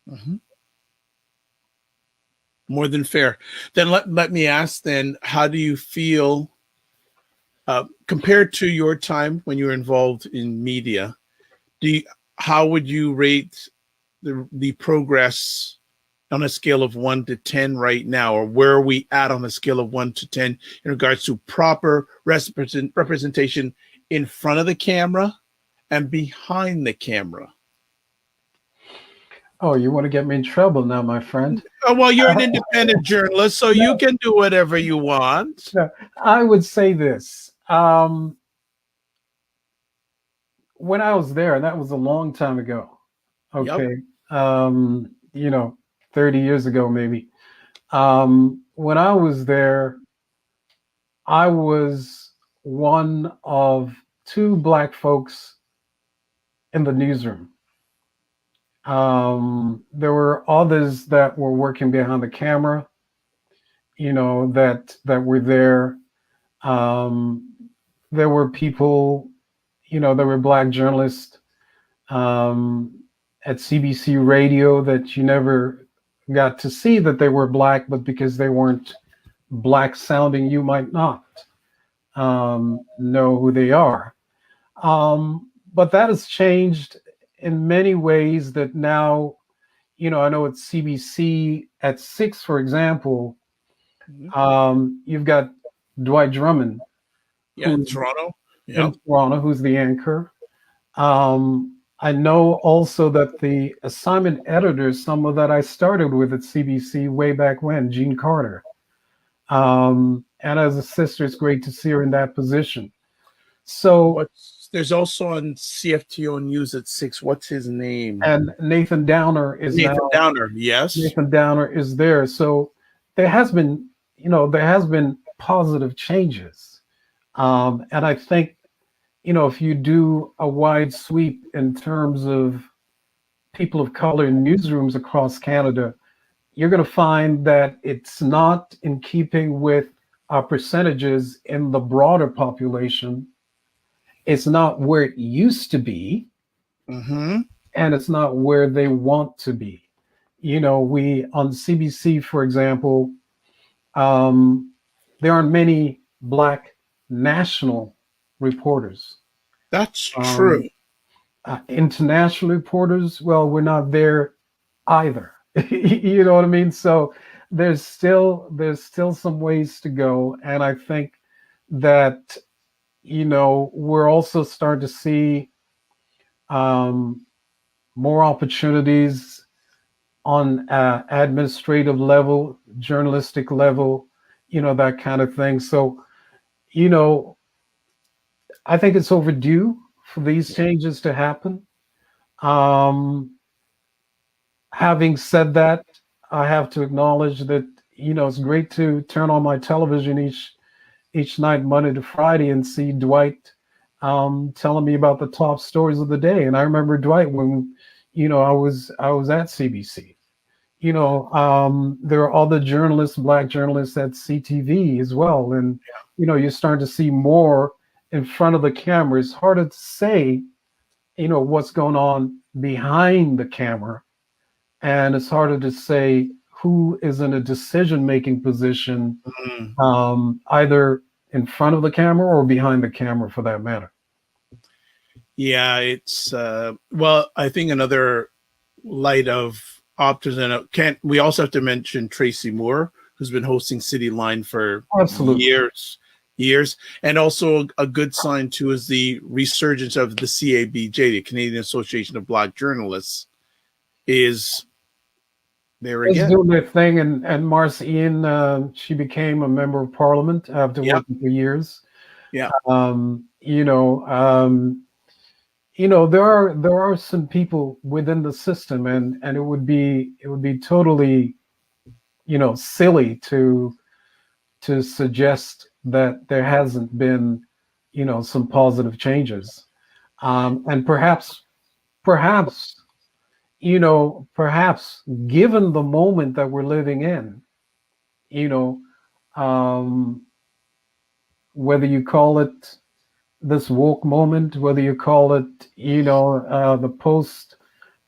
Mm-hmm. More than fair. Then let me ask then, how do you feel compared to your time when you were involved in media? How would you rate the progress on a scale of 1 to 10 right now, or where are we at on a scale of 1 to 10 in regards to proper representation in front of the camera and behind the camera? Oh, you want to get me in trouble now, my friend? Oh, well, you're an independent journalist, so you can do whatever you want. I would say this. When I was there, and that was a long time ago, okay, yep. You know, 30 years ago, maybe. When I was there, I was one of 2 Black folks in the newsroom. There were others that were working behind the camera, you know, that were there. There were people, you know, there were Black journalists at CBC Radio that you never got to see that they were Black, but because they weren't Black sounding, you might not know who they are. But that has changed in many ways that now, you know, I know at CBC at 6, for example, you've got Dwight Drummond. Yeah, in Toronto. Yep. In Toronto, who's the anchor. I know also that the assignment editor, someone that I started with at CBC way back when, Jean Carter. And as a sister, it's great to see her in that position. So there's also on CFTO News at 6. What's his name? And Nathan Downer is yes. Nathan Downer is there. So there has been, you know, there has been positive changes. And I think, you know, if you do a wide sweep in terms of people of color in newsrooms across Canada, you're going to find that it's not in keeping with our percentages in the broader population. It's not where it used to be, and it's not where they want to be. You know, we on CBC, for example, there aren't many Black national reporters. That's true. International reporters, well, we're not there either. You know what I mean? So there's still some ways to go, and I think that we're also starting to see more opportunities on administrative level, journalistic level, that kind of thing. So, I think it's overdue for these changes to happen. Having said that, I have to acknowledge that, it's great to turn on my television each night, Monday to Friday, and see Dwight telling me about the top stories of the day. And I remember Dwight when, I was at CBC. There are other journalists, Black journalists at CTV as well. And, you're starting to see more in front of the camera. It's harder to say, what's going on behind the camera. And it's harder to say who is in a decision-making position, either in front of the camera or behind the camera, for that matter. Yeah, it's well, I think another light of optimism. We also have to mention Tracy Moore, who's been hosting City Line for years, and also a good sign too is the resurgence of the CABJ, the Canadian Association of Black Journalists, is there again. Doing their thing, and Marcia Ian, she became a member of Parliament after working for years. Yeah. There are some people within the system, and it would be totally, silly to suggest that there hasn't been, some positive changes, and perhaps, given the moment that we're living in, whether you call it this woke moment, whether you call it, the post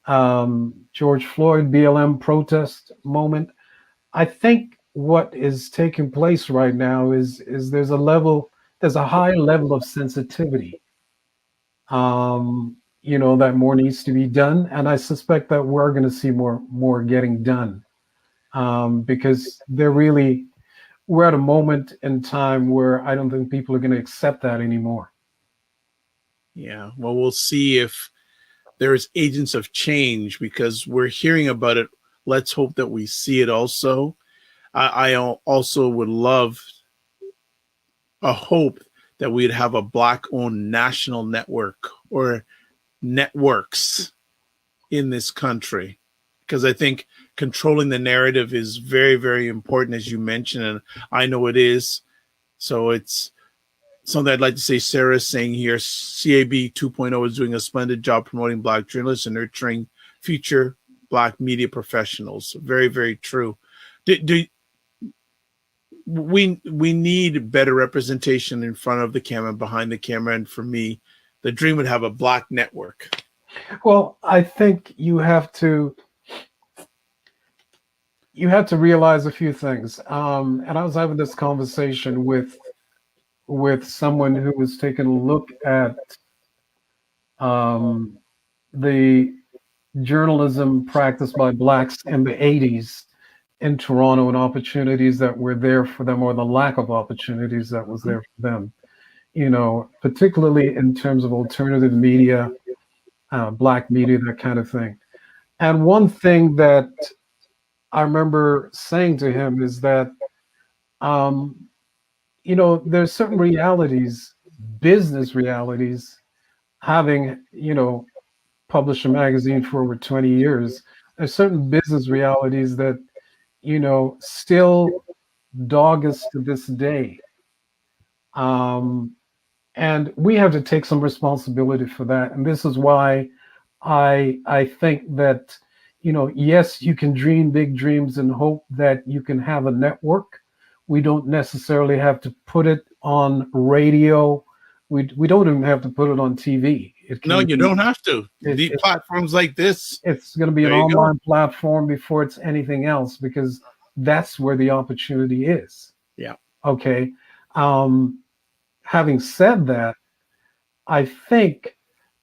George Floyd BLM protest moment, I think what is taking place right now is there's a high level of sensitivity, that more needs to be done. And I suspect that we're going to see more getting done, because we're at a moment in time where I don't think people are going to accept that anymore. Yeah, well, we'll see if there's agents of change, because we're hearing about it. Let's hope that we see it also. I also would love a hope that we'd have a Black-owned national network or networks in this country, because I think controlling the narrative is very, very important, as you mentioned, and I know it is. So it's something I'd like to say. Sarah's saying here, CAB 2.0 is doing a splendid job promoting Black journalists and nurturing future Black media professionals. Very, very true. We need better representation in front of the camera and behind the camera. And for me, the dream would have a Black network. Well, I think you have to realize a few things. And I was having this conversation with someone who was taking a look at the journalism practiced by Blacks in the 80s in Toronto, and opportunities that were there for them, or the lack of opportunities that was there for them, particularly in terms of alternative media, Black media, that kind of thing. And one thing that I remember saying to him is that, there's certain realities, business realities, having, published a magazine for over 20 years, there's certain business realities that, still dog us to this day. And we have to take some responsibility for that. And this is why I think that, yes, you can dream big dreams and hope that you can have a network. We don't necessarily have to put it on radio. We don't even have to put it on TV. No, you don't have to. These platforms like this. It's going to be an online platform before it's anything else, because that's where the opportunity is. Yeah. Okay. Having said that, I think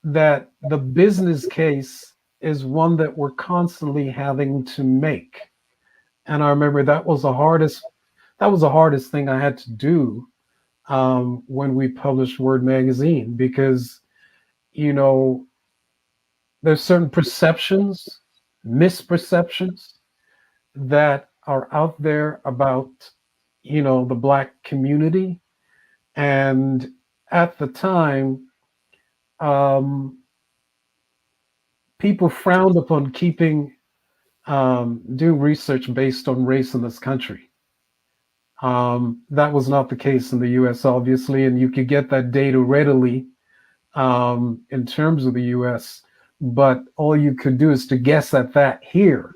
that the business case is one that we're constantly having to make. And I remember that was the hardest thing I had to do when we published Word Magazine, because, you know, there's certain perceptions, misperceptions that are out there about, you know, the Black community. And at the time, people frowned upon doing research based on race in this country. That was not the case in the US, obviously, and you could get that data readily in terms of the US, but all you could do is to guess at that here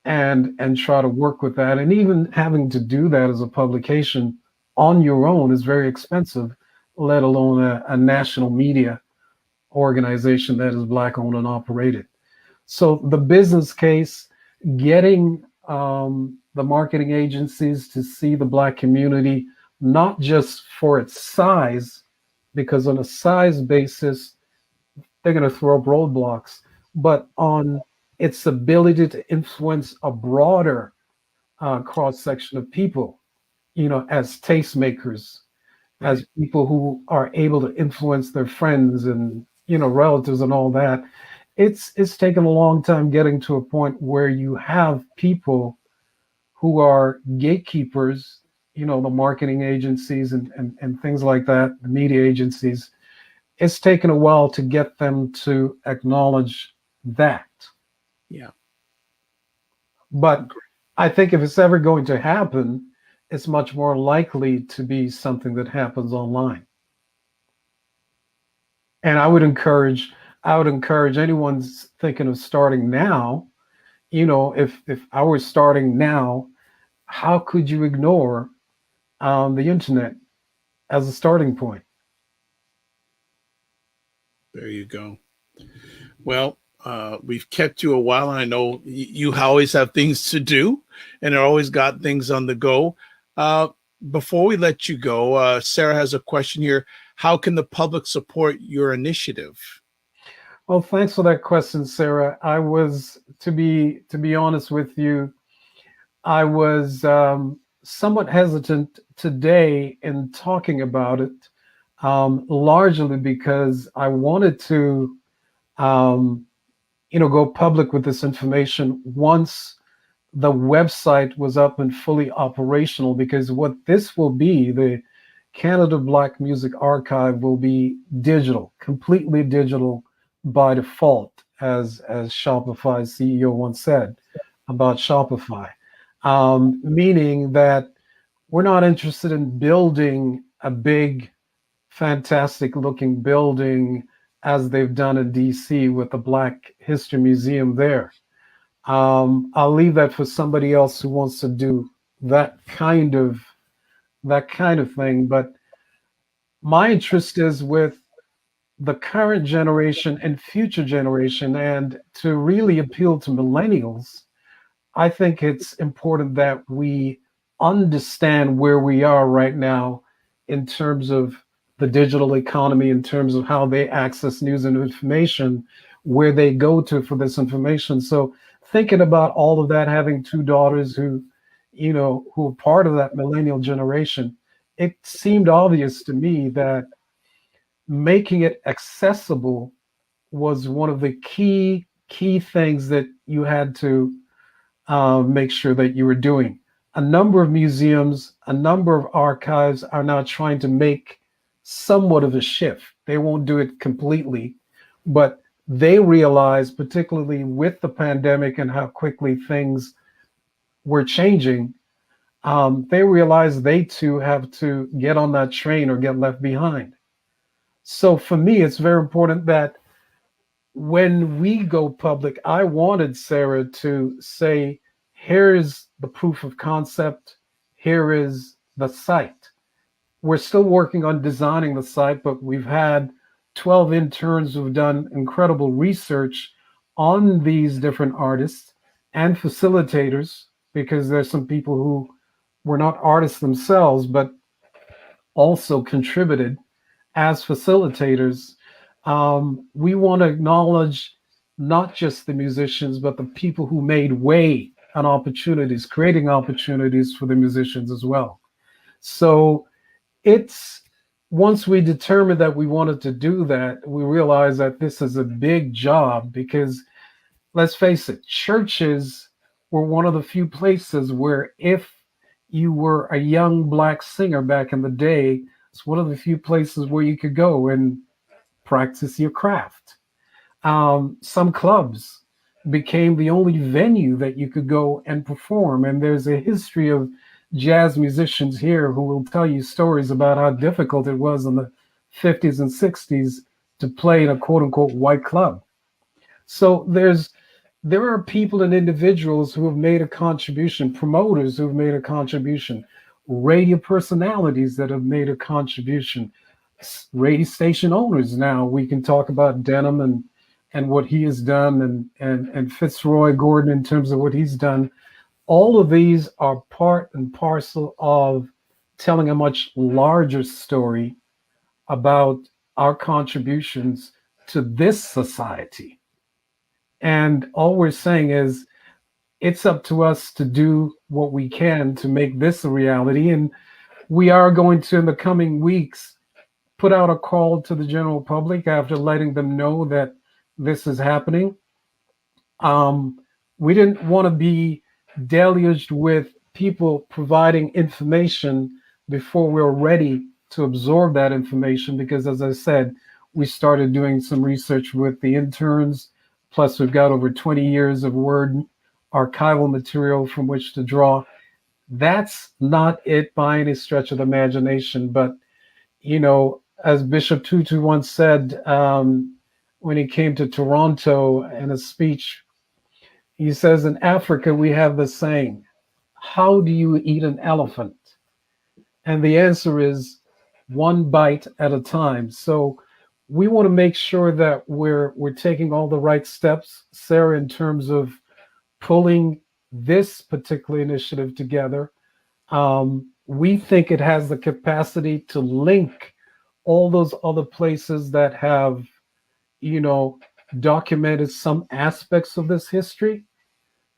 and try to work with that. And even having to do that as a publication on your own is very expensive, let alone a national media organization that is Black owned and operated. So the business case, getting the marketing agencies to see the Black community, not just for its size, because on a size basis, they're going to throw up roadblocks, but on its ability to influence a broader cross-section of people, you know, as tastemakers, as people who are able to influence their friends and, you know, relatives and all that. It's taken a long time getting to a point where you have people who are gatekeepers, you know, the marketing agencies and things like that, the media agencies. It's taken a while to get them to acknowledge that. Yeah. But I think if it's ever going to happen, it's much more likely to be something that happens online. And I would encourage anyone thinking of starting now, you know, if I were starting now, how could you ignore the internet as a starting point? There you go. Well, we've kept you a while, and I know you always have things to do and are always got things on the go. Before we let you go, Sarah has a question here. How can the public support your initiative? Well, thanks for that question, Sarah. I was, to be honest with you, I was somewhat hesitant today in talking about it, largely because I wanted to, you know, go public with this information once the website was up and fully operational, because what this will be, the Canada Black Music Archive, will be digital, completely digital by default, as Shopify's CEO once said about Shopify, meaning that we're not interested in building a big, fantastic looking building as they've done in DC with the Black History Museum there. I'll leave that for somebody else who wants to do that kind of thing. But my interest is with the current generation and future generation, and to really appeal to millennials, I think it's important that we understand where we are right now in terms of the digital economy, in terms of how they access news and information, where they go to for this information. So thinking about all of that, having two daughters who, you know, who are part of that millennial generation, it seemed obvious to me that making it accessible was one of the key things that you had to make sure that you were doing. A number of museums, a number of archives are now trying to make somewhat of a shift. They won't do it completely, but they realize, particularly with the pandemic and how quickly things were changing, they realize they too have to get on that train or get left behind. So for me, it's very important that when we go public, I wanted Sarah to say, here's the proof of concept, here is the site. We're still working on designing the site, but we've had 12 interns who've done incredible research on these different artists and facilitators, because there's some people who were not artists themselves, but also contributed as facilitators. We want to acknowledge not just the musicians, but the people who made way and opportunities, creating opportunities for the musicians as well. So it's once we determined that we wanted to do that, we realized that this is a big job because let's face it, churches were one of the few places where if you were a young Black singer back in the day, it's one of the few places where you could go and practice your craft. Some clubs became the only venue that you could go and perform. And there's a history of jazz musicians here who will tell you stories about how difficult it was in the 50s and 60s to play in a quote unquote white club. So there are people and individuals who have made a contribution, promoters who have made a contribution, radio personalities that have made a contribution, radio station owners. Now we can talk about Denham and what he has done and Fitzroy Gordon in terms of what he's done. All of these are part and parcel of telling a much larger story about our contributions to this society. And all we're saying is it's up to us to do what we can to make this a reality. And we are going to, in the coming weeks, put out a call to the general public after letting them know that this is happening. We didn't want to be deluged with people providing information before we were ready to absorb that information, because as I said, we started doing some research with the interns. Plus, we've got over 20 years of Word archival material from which to draw. That's not it by any stretch of the imagination. But, you know, as Bishop Tutu once said when he came to Toronto in a speech, he says, in Africa, we have the saying, how do you eat an elephant? And the answer is one bite at a time. So we want to make sure that we're taking all the right steps, Sarah, in terms of pulling this particular initiative together. We think it has the capacity to link all those other places that have, you know, documented some aspects of this history.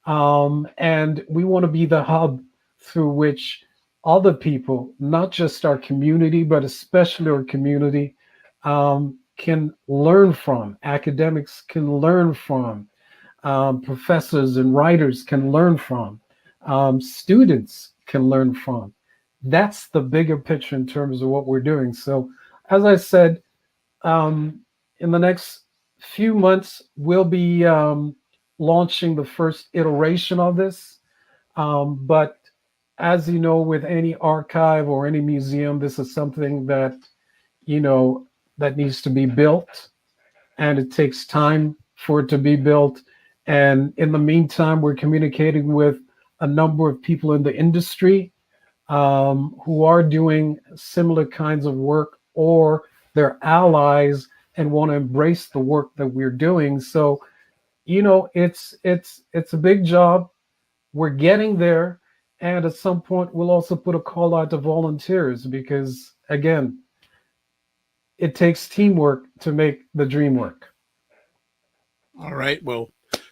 And we want to be the hub through which other people, not just our community, but especially our community, can learn from, academics can learn from, professors and writers can learn from, students can learn from. That's the bigger picture in terms of what we're doing. So, as I said, in the next few months, we'll be launching the first iteration of this. But as you know, with any archive or any museum, this is something that, you know, that needs to be built, and it takes time for it to be built. And in the meantime, we're communicating with a number of people in the industry who are doing similar kinds of work, or they're allies and want to embrace the work that we're doing. So, you know, it's a big job. We're getting there. And at some point, we'll also put a call out to volunteers because, again, it takes teamwork to make the dream work. All right. Well,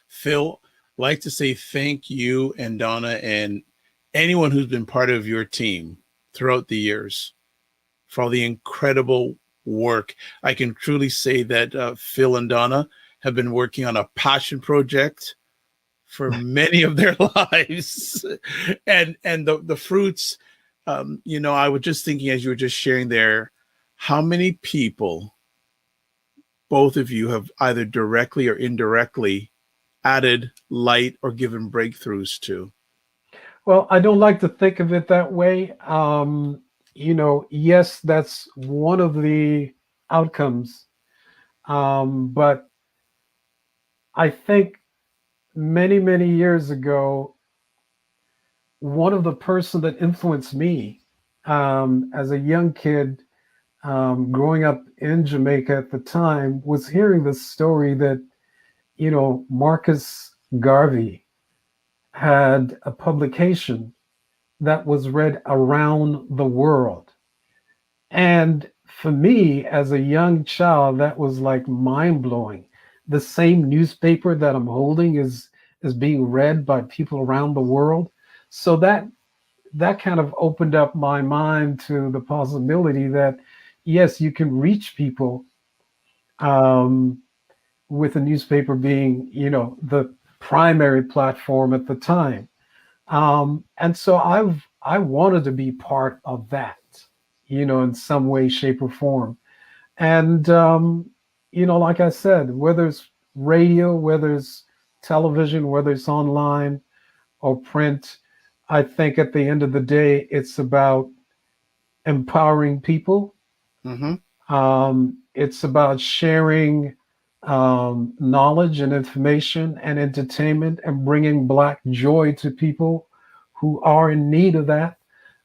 Phil, I'd like to say thank you and Donna and anyone who's been part of your team throughout the years for all the incredible work. I can truly say that Phil and Donna have been working on a passion project for many of their lives. And the fruits, you know, I was just thinking as you were just sharing there, how many people, both of you, have either directly or indirectly added light or given breakthroughs to? Well, I don't like to think of it that way. You know, yes, that's one of the outcomes. But I think many, many years ago, one of the person that influenced me as a young kid, growing up in Jamaica at the time, was hearing this story that, you know, Marcus Garvey had a publication that was read around the world. And for me, as a young child, that was like mind-blowing. The same newspaper that I'm holding is being read by people around the world. So that that kind of opened up my mind to the possibility that, yes, you can reach people with a newspaper being, the primary platform at the time. And so I wanted to be part of that, in some way, shape, or form. And, like I said, whether it's radio, whether it's television, whether it's online or print, I think at the end of the day, it's about empowering people. It's about sharing knowledge and information and entertainment and bringing Black joy to people who are in need of that,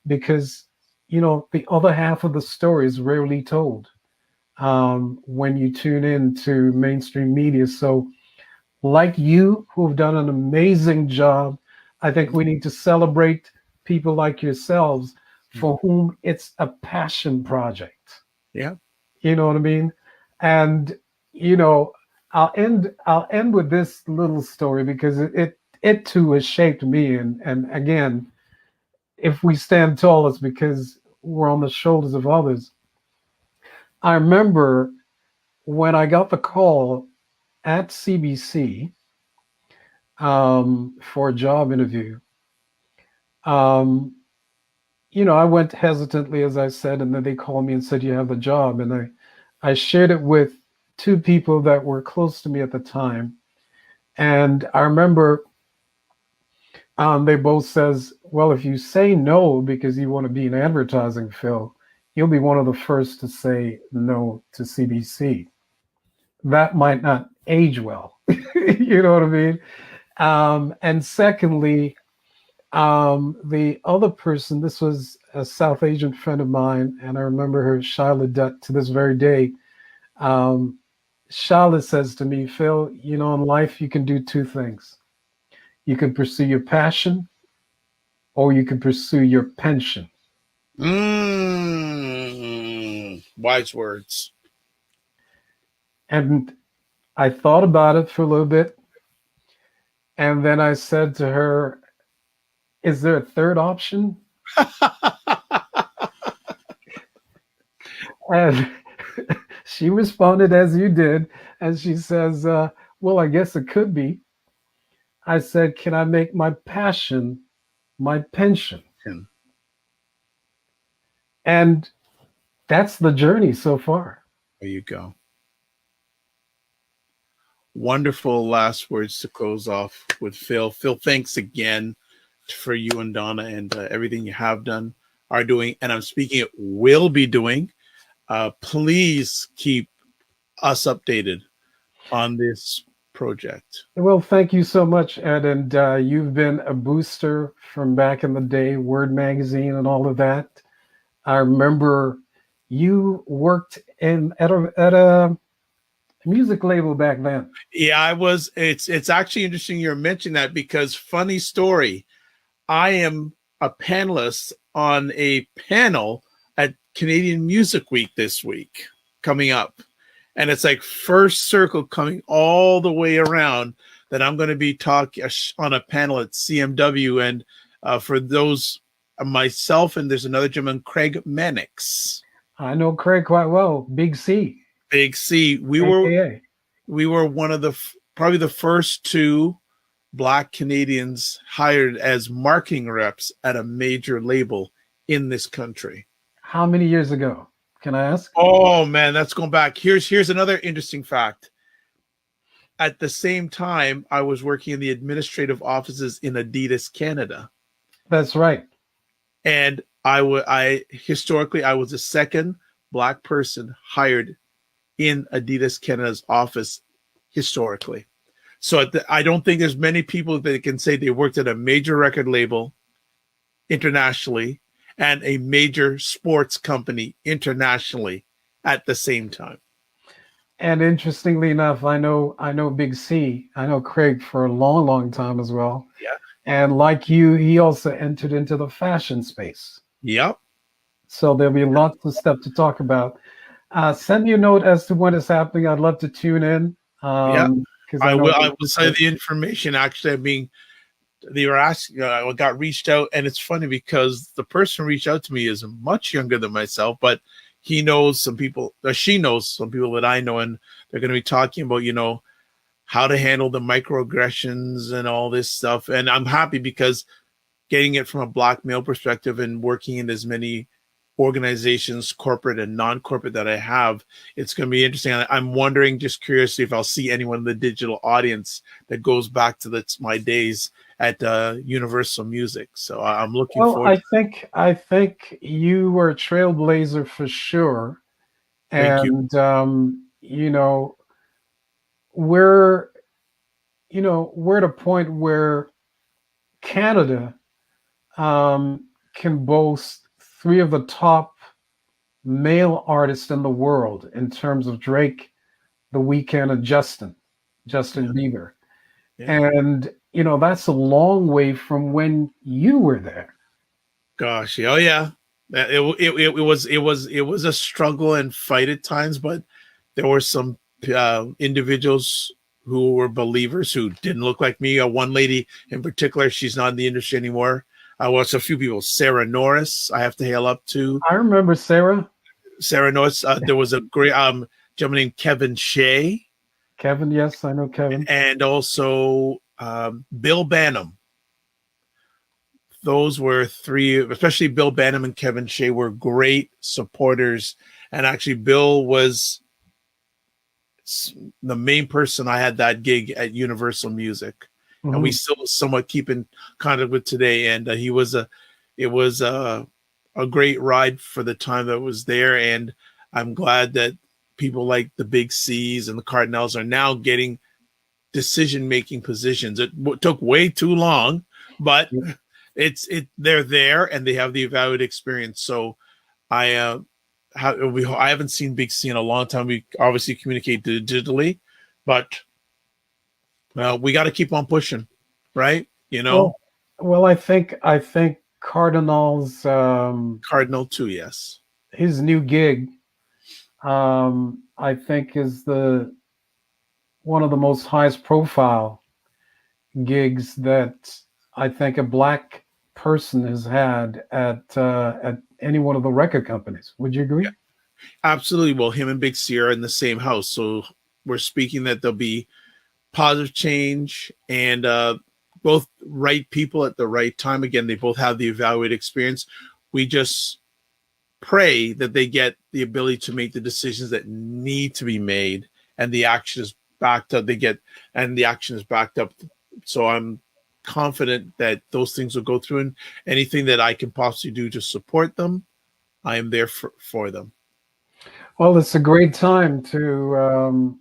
because, the other half of the story is rarely told when you tune in to mainstream media. So like you, who have done an amazing job, I think we need to celebrate people like yourselves for whom it's a passion project. Yeah. You know what I mean? And, I'll end with this little story because it too has shaped me. And again, if we stand tall, it's because we're on the shoulders of others. I remember when I got the call at CBC for a job interview, I went hesitantly, as I said, and then they called me and said, you have the job. And I shared it with two people that were close to me at the time. And I remember they both says, well, if you say no because you want to be in advertising, Phil, you'll be one of the first to say no to CBC. That might not age well. You know what I mean? And secondly, the other person, this was a South Asian friend of mine, and I remember her, Charlotte, to this very day. Charlotte says to me, Phil, in life you can do two things. You can pursue your passion, or you can pursue your pension. Wise words. And I thought about it for a little bit. And then I said to her, is there a third option? And she responded as you did. And she says, well, I guess it could be. I said, can I make my passion my pension? And that's the journey so far. There you go. Wonderful last words to close off with, Phil. Phil, thanks again for you and Donna and everything you have done, are doing, and I'm speaking it will be doing. Please keep us updated on this project. Well, thank you so much, Ed. And you've been a booster from back in the day, Word Magazine and all of that. I remember you worked at a music label back then. Yeah, I was. It's actually interesting you're mentioning that, because funny story, I am a panelist on a panel at Canadian Music Week this week coming up. And it's like first circle coming all the way around that I'm going to be talking on a panel at CMW. And for those, myself and there's another gentleman, Craig Mannix. I know Craig quite well. Big C. Big C. We were one of the probably the first two Black Canadians hired as marketing reps at a major label in this country. How many years ago? Can I ask? Oh man, that's going back. Here's another interesting fact. At the same time, I was working in the administrative offices in Adidas Canada. That's right. And I historically was the second Black person hired in Adidas Canada's office historically. So I don't think there's many people that can say they worked at a major record label internationally and a major sports company internationally at the same time. And interestingly enough, I know Big C. I know Craig for a long, long time as well. Yeah. And like you, he also entered into the fashion space. Yep. So there'll be lots of stuff to talk about. Send me a note as to when it's happening. I'd love to tune in. Yeah. I will send the information. Actually, I'm being they were asking, I got reached out, and it's funny because the person who reached out to me is much younger than myself, but he knows some people, or she knows some people that I know, and they're going to be talking about, you know, how to handle the microaggressions and all this stuff. And I'm happy because getting it from a Black male perspective and working in as many organizations, corporate and non-corporate, that I have, it's going to be interesting. I'm wondering, just curiously, if I'll see anyone in the digital audience that goes back to my days at Universal Music. So I'm looking forward. I think you were a trailblazer for sure. Thank you. You know, we're at a point where Canada can boast 3 of the top male artists in the world in terms of Drake, The Weeknd, and Justin Bieber. Yeah. And, you know, that's a long way from when you were there. Gosh, oh yeah. It was a struggle and fight at times, but there were some individuals who were believers who didn't look like me. One lady in particular, she's not in the industry anymore. Well, it's a few people. Sarah Norris, I have to hail up to. I remember Sarah. Sarah Norris. There was a great gentleman named Kevin Shea. Kevin, yes, I know Kevin. And also Bill Banham. Those were 3, especially Bill Banham and Kevin Shea, were great supporters. And actually, Bill was the main person I had that gig at Universal Music. And we still somewhat keep in contact with today. And it was a great ride for the time that was there. And I'm glad that people like the Big C's and the Cardinals are now getting decision-making positions. It took way too long, but they're there and they have the evaluated experience. So I haven't seen Big C in a long time. We obviously communicate digitally, but we got to keep on pushing, right? You know. Well, I think Cardinal's Cardinal too, yes. His new gig, I think, is one of the most highest profile gigs that I think a Black person has had at any one of the record companies. Would you agree? Yeah, absolutely. Well, him and Big C are in the same house, so we're speaking that there'll be positive change and both right people at the right time. Again, they both have the evaluated experience. We just pray that they get the ability to make the decisions that need to be made, and the action is backed up. The action is backed up. So I'm confident that those things will go through, and anything that I can possibly do to support them, I am there for them. Well, it's a great time to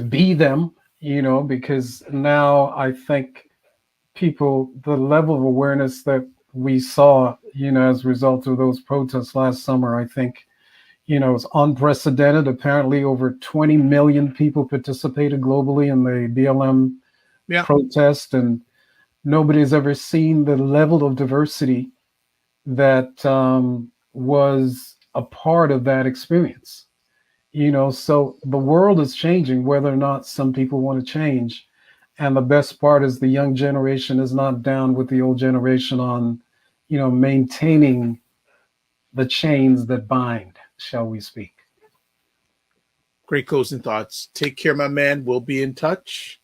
be them, you know, because now I think the level of awareness that we saw, you know, as a result of those protests last summer, I think, you know, it's unprecedented. Apparently over 20 million people participated globally in the BLM protest, and nobody's ever seen the level of diversity that was a part of that experience. You know, so the world is changing, whether or not some people want to change. And the best part is the young generation is not down with the old generation on, you know, maintaining the chains that bind, shall we speak. Great closing thoughts. Take care, my man. We'll be in touch.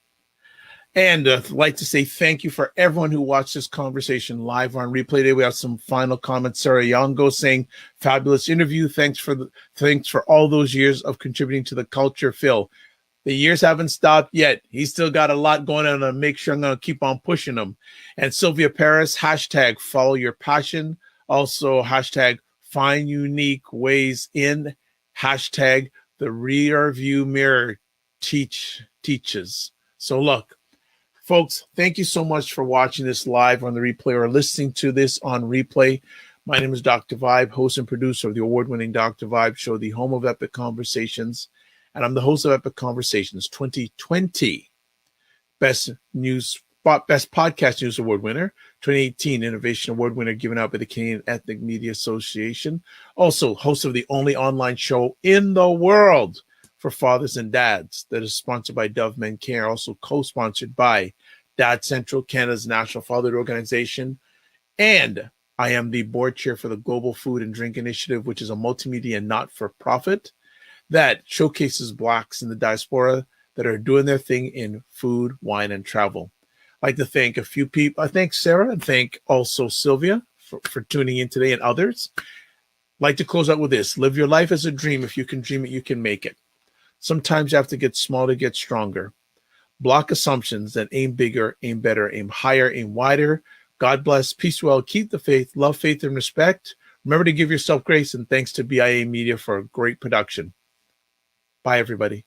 And I'd like to say thank you for everyone who watched this conversation live on replay today. We have some final comments. Sarah Yongo saying, fabulous interview. Thanks for all those years of contributing to the culture, Phil. The years haven't stopped yet. He's still got a lot going on, and make sure I'm going to keep on pushing him. And Sylvia Paris, hashtag follow your passion. Also, hashtag find unique ways in. Hashtag the rear view mirror teaches. So look, folks, thank you so much for watching this live on the replay or listening to this on replay. My name is Dr. Vibe, host and producer of the award-winning Dr. Vibe show, the home of epic conversations. And I'm the host of Epic Conversations 2020 Best Podcast News Award Winner, 2018 Innovation Award Winner given out by the Canadian Ethnic Media Association. Also, host of the only online show in the world for fathers and dads that is sponsored by Dove Men Care, also co-sponsored by Dad Central, Canada's national fatherhood organization, and I am the board chair for the Global Food and Drink Initiative, which is a multimedia not-for-profit that showcases Blacks in the diaspora that are doing their thing in food, wine, and travel. I'd like to thank a few people. I thank Sarah and thank also Sylvia for tuning in today, and others. I'd like to close out with this. Live your life as a dream. If you can dream it, you can make it. Sometimes you have to get small to get stronger. Block assumptions and aim bigger, aim better, aim higher, aim wider. God bless, peace well, keep the faith, love, faith, and respect. Remember to give yourself grace, and thanks to BIA Media for a great production. Bye, everybody.